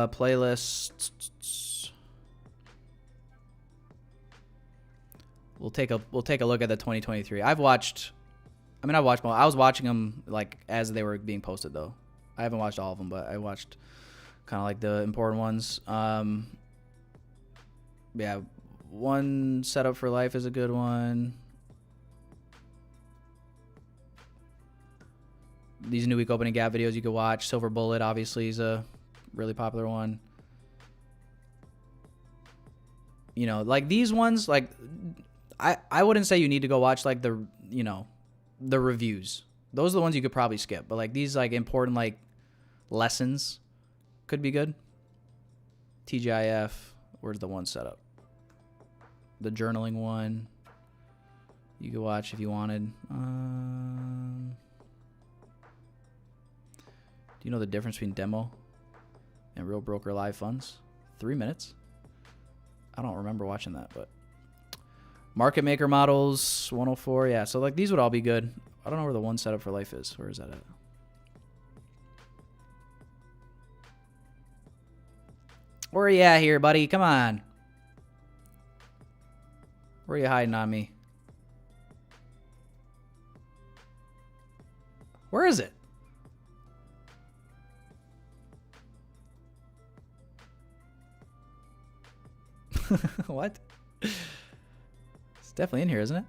playlists. We'll take a look at the 2023. I was watching them like as they were being posted though. I haven't watched all of them, but I watched kind of like the important ones. Yeah, One Setup for Life is a good one. These new week opening gap videos you could watch. Silver Bullet obviously is a really popular one. You know, like these ones, like I wouldn't say you need to go watch like the reviews. Those are the ones you could probably skip. But like these like important like lessons could be good. TGIF, where's the One Setup? The journaling one you could watch if you wanted. Do you know the difference between demo and real broker live funds? 3 minutes. I don't remember watching that, but market maker models 104. Yeah, so like these would all be good. I don't know where the One Setup for Life is. Where is that at? Where are you at here, buddy? Come on. Where are you hiding on me? Where is it? What? It's definitely in here, isn't it?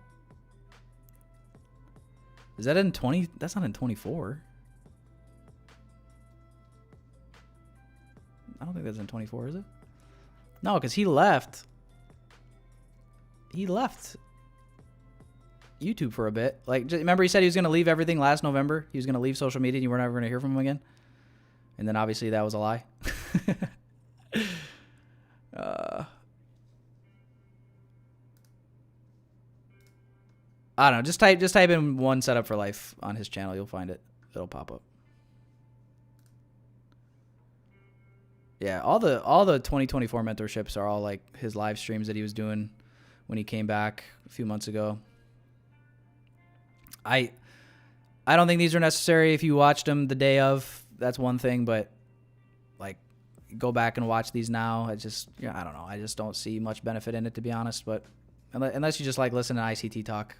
Is that in 20? That's not in 24. I don't think that's in 24, is it? No, because he left. He left YouTube for a bit. Like, remember he said he was going to leave everything last November? He was going to leave social media and you were never going to hear from him again? And then obviously that was a lie. I don't know. Just type in one setup for life on his channel. You'll find it. It'll pop up. Yeah, all the 2024 mentorships are all like his live streams that he was doing when he came back a few months ago. I don't think these are necessary if you watched them the day of. That's one thing, but like go back and watch these now. I don't know. I just don't see much benefit in it, to be honest, but unless you just like listen to ICT talk.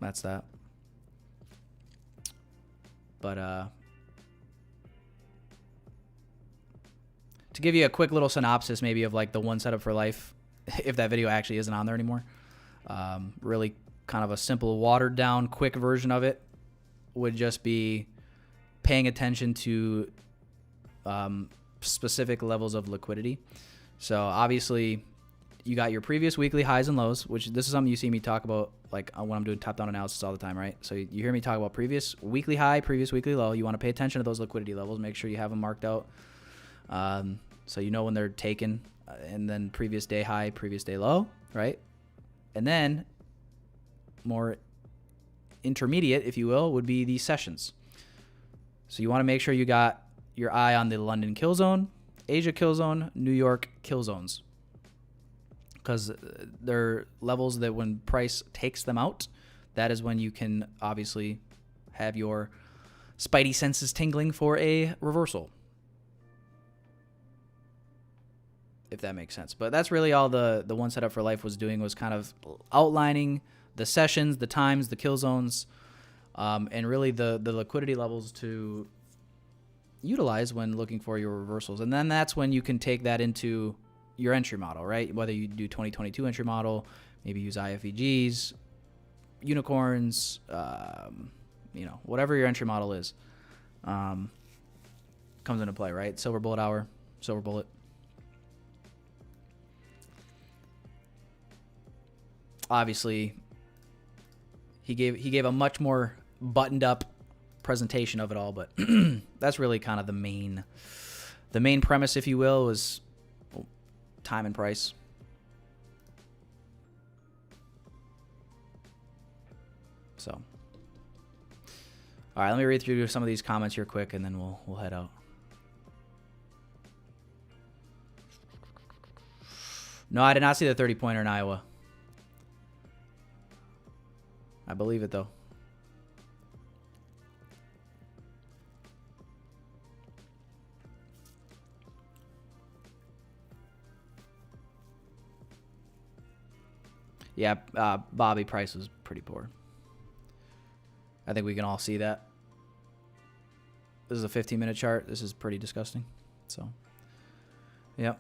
That's that. But to give you a quick little synopsis maybe of like the one setup for life, if that video actually isn't on there anymore, really kind of a simple watered down quick version of it would just be paying attention to specific levels of liquidity. So obviously you got your previous weekly highs and lows, which this is something you see me talk about like when I'm doing top-down analysis all the time, right? So you hear me talk about previous weekly high, previous weekly low. You want to pay attention to those liquidity levels. Make sure you have them marked out so you know when they're taken. And then previous day high, previous day low, right? And then more intermediate, if you will, would be these sessions. So you want to make sure you got your eye on the London kill zone, Asia kill zone, New York kill zones. Because they're levels that when price takes them out, that is when you can obviously have your spidey senses tingling for a reversal. If that makes sense. But that's really all the one setup for life was doing, was kind of outlining the sessions, the times, the kill zones, and really the liquidity levels to utilize when looking for your reversals. And then that's when you can take that into your entry model, right? Whether you do 2022 entry model, maybe use IFEGs, unicorns, whatever your entry model is, comes into play, right? Silver bullet hour, silver bullet. Obviously, he gave a much more buttoned up presentation of it all, but that's really kind of the main premise, if you will, was time and price. So, all right, let me read through some of these comments here quick, and then we'll head out. No, I did not see the 30-pointer in Iowa. I believe it, though. Yeah, Bobby Price was pretty poor. I think we can all see that. This is a 15-minute chart. This is pretty disgusting. So, yep.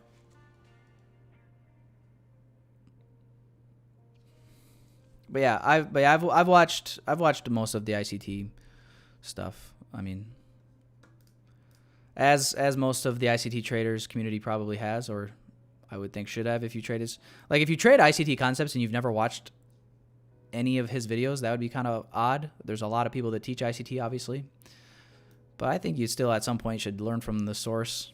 But yeah, I've watched most of the ICT stuff. I mean, as most of the ICT traders community probably has, or I would think should have, if you trade if you trade ICT concepts and you've never watched any of his videos, that would be kind of odd. There's a lot of people that teach ICT, obviously, but I think you still at some point should learn from the source.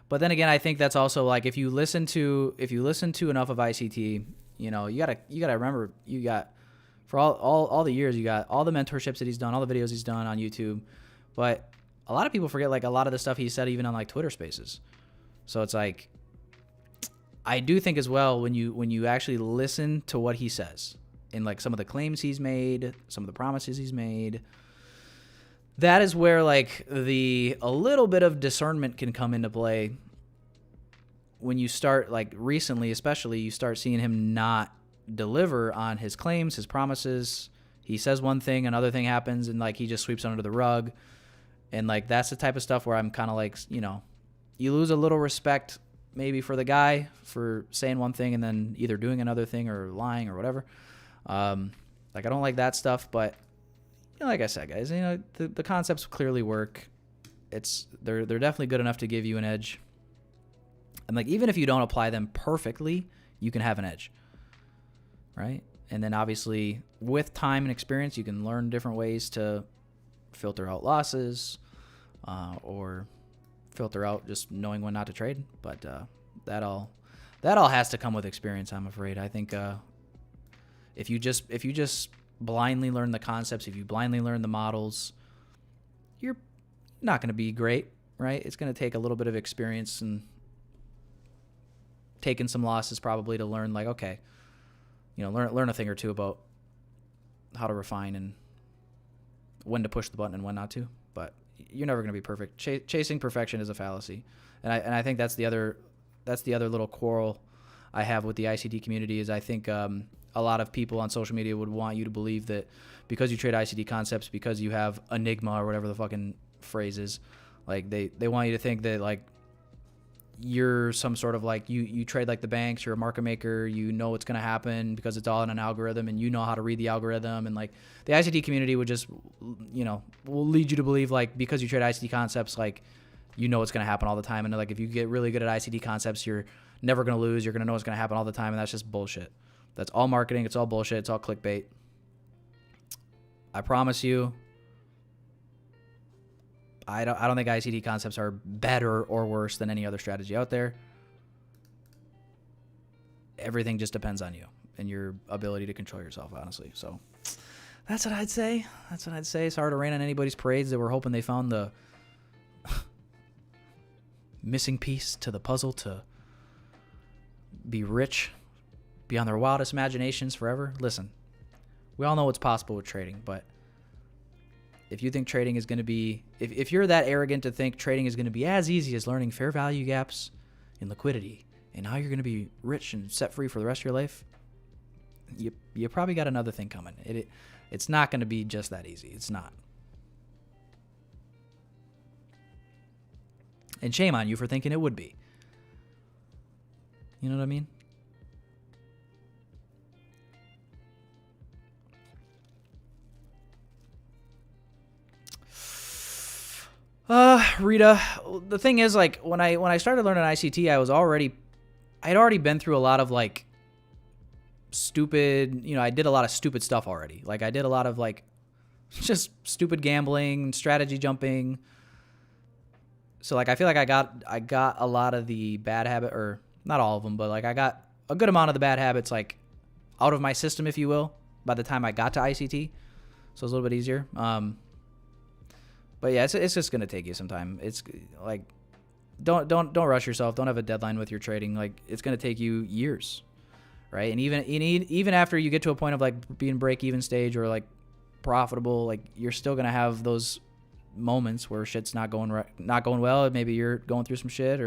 But then again, I think that's also like if you listen to enough of ICT, you gotta remember, you got for all the years, you got all the mentorships that he's done, all the videos he's done on YouTube, but a lot of people forget like a lot of the stuff he said even on like Twitter Spaces. So it's like, I do think as well, when you actually listen to what he says and like some of the claims he's made, some of the promises he's made, that is where like a little bit of discernment can come into play. When you start, like recently especially, you start seeing him not deliver on his claims, his promises. He says one thing, another thing happens, and like he just sweeps under the rug. And like that's the type of stuff where I'm kind of like, you lose a little respect maybe for the guy for saying one thing and then either doing another thing or lying or whatever. Like I don't like that stuff, but like I said, guys, the concepts clearly work. They're definitely good enough to give you an edge. And like, even if you don't apply them perfectly, you can have an edge, right? And then obviously with time and experience, you can learn different ways to filter out losses, or filter out just knowing when not to trade. But that all has to come with experience, I'm afraid. I think if you just blindly learn the concepts, if you blindly learn the models, you're not going to be great, right? It's going to take a little bit of experience and taking some losses probably to learn, like, okay, learn a thing or two about how to refine and when to push the button and when not to. But you're never going to be perfect. Chasing perfection is a fallacy, and I think that's the other little quarrel I have with the ICT community. Is I think a lot of people on social media would want you to believe that because you trade ICT concepts, because you have Enigma or whatever the fucking phrase is, like they want you to think that like you're some sort of like you trade like the banks, you're a market maker, you know what's going to happen because it's all in an algorithm and you know how to read the algorithm. And like the ICT community would just, will lead you to believe like because you trade ICT concepts, like you know what's going to happen all the time. And like if you get really good at ICT concepts, you're never going to lose, you're going to know what's going to happen all the time. And that's just bullshit. That's all marketing. It's all bullshit. It's all clickbait. I promise you, I don't think ICT concepts are better or worse than any other strategy out there. Everything just depends on you and your ability to control yourself, honestly. So that's what I'd say. It's hard to rain on anybody's parades that we're hoping they found the missing piece to the puzzle to be rich beyond their wildest imaginations forever. Listen, we all know what's possible with trading, but if you think trading is going to be, if you're that arrogant to think trading is going to be as easy as learning fair value gaps in liquidity and how you're going to be rich and set free for the rest of your life, you probably got another thing coming. It's not going to be just that easy. It's not. And shame on you for thinking it would be. You know what I mean? Rita, the thing is, like, when I started learning ICT, I had already been through a lot of like stupid, I did a lot of stupid stuff already. Like I did a lot of like just stupid gambling, strategy jumping. So like I feel like I got a lot of the bad habit, or not all of them, but like I got a good amount of the bad habits like out of my system, if you will, by the time I got to ICT. So it's a little bit easier. But yeah, it's just gonna take you some time. It's like don't rush yourself. Don't have a deadline with your trading. Like it's gonna take you years, right? And even after you get to a point of like being break even stage or like profitable, like you're still gonna have those moments where shit's not going well. Maybe you're going through some shit,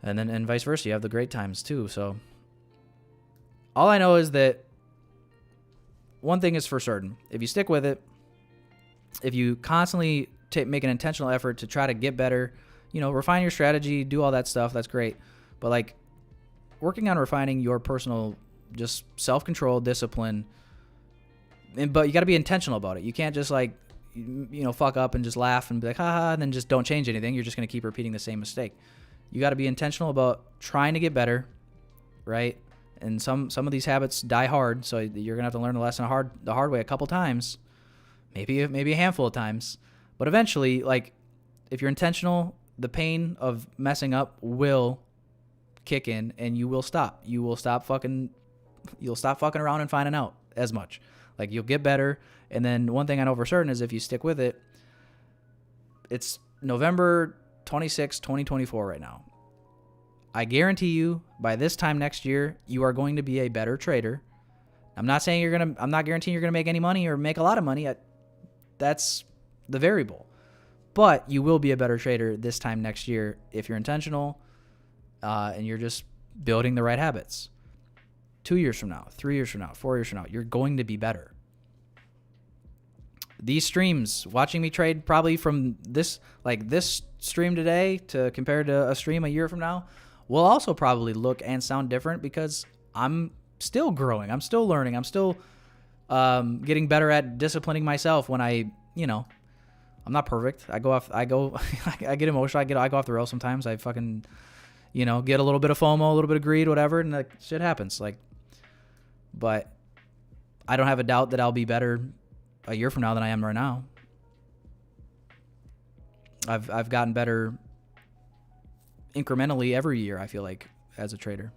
and vice versa. You have the great times too. So all I know is that one thing is for certain: if you stick with it, if you constantly make an intentional effort to try to get better, refine your strategy, do all that stuff, that's great. But like working on refining your personal just self-control, discipline, but you got to be intentional about it. You can't just like, fuck up and just laugh and be like, haha, and then just don't change anything. You're just going to keep repeating the same mistake. You got to be intentional about trying to get better, right? And some of these habits die hard, so you're going to have to learn the lesson the hard way a couple times. Maybe a handful of times. But eventually, like, if you're intentional, the pain of messing up will kick in and you will stop. You'll stop fucking around and finding out as much. Like, you'll get better. And then one thing I know for certain is if you stick with it, it's November 26, 2024 right now. I guarantee you by this time next year, you are going to be a better trader. I'm not guaranteeing you're going to make any money or make a lot of money. That's the variable. But you will be a better trader this time next year if you're intentional and you're just building the right habits. 2 years from now, 3 years from now, 4 years from now, you're going to be better. These streams, watching me trade probably from this stream today to compared to a stream a year from now, will also probably look and sound different because I'm still growing. I'm still learning. I'm still getting better at disciplining myself when I'm not perfect. I get emotional. I go off the rails sometimes. I fucking, you know, get a little bit of FOMO, a little bit of greed, whatever, and like shit happens. Like, but I don't have a doubt that I'll be better a year from now than I am right now. I've gotten better incrementally every year, I feel like, as a trader.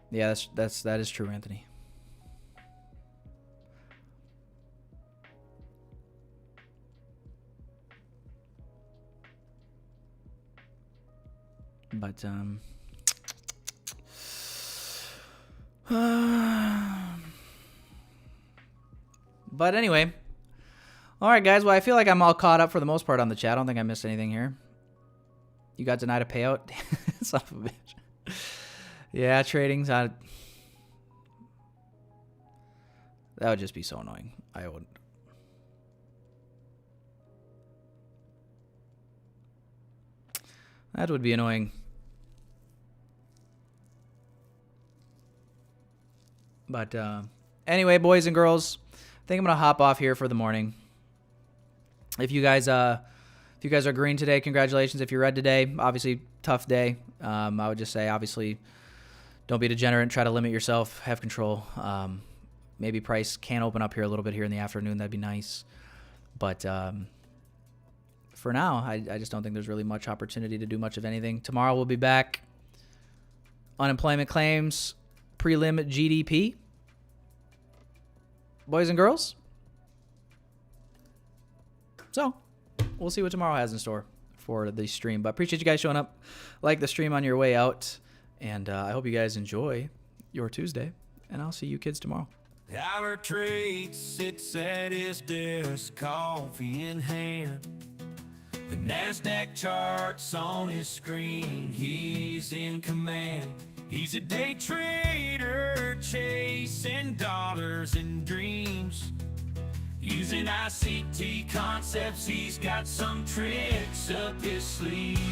Yeah, that is true, Anthony. But but anyway. All right, guys. Well, I feel like I'm all caught up for the most part on the chat. I don't think I missed anything here. You got denied a payout? Son of a bitch. Yeah, trading's out. That would just be so annoying. I wouldn't. That would be annoying. But anyway, boys and girls, I think I'm gonna hop off here for the morning. If you guys are green today, congratulations. If you're red today, obviously tough day. I would just say, obviously, don't be a degenerate. Try to limit yourself. Have control. Maybe price can open up here a little bit here in the afternoon. That'd be nice. But for now, I just don't think there's really much opportunity to do much of anything. Tomorrow we'll be back. Unemployment claims, prelim GDP. Boys and girls. So we'll see what tomorrow has in store for the stream. But appreciate you guys showing up. Like the stream on your way out. And I hope you guys enjoy your Tuesday. And I'll see you kids tomorrow. Our trade sits at his desk, coffee in hand. The Nasdaq charts on his screen, he's in command. He's a day trader, chasing dollars and dreams. Using ICT concepts, he's got some tricks up his sleeves.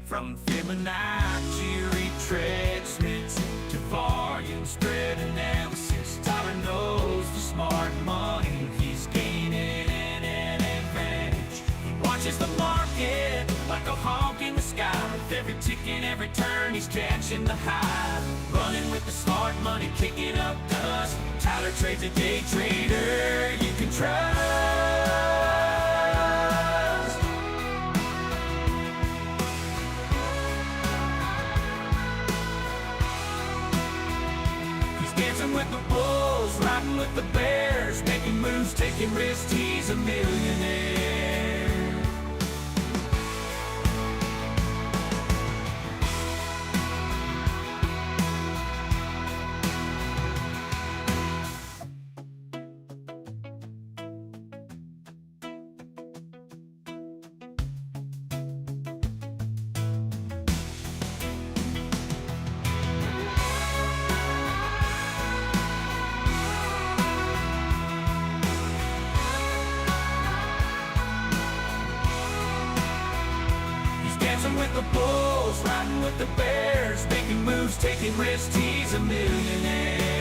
From Fibonacci retracements to volume spread analysis, Tyler knows the smart money. He's gaining an advantage. He watches the market like a hawk in the sky. With every tick and every turn, he's catching the high. Running with the smart money, kicking up dust. Tyler trades a day trader you can trust. Dancing with the bulls, riding with the bears, making moves, taking risks, he's a millionaire. With the bulls, riding with the bears, making moves, taking risks, he's a millionaire.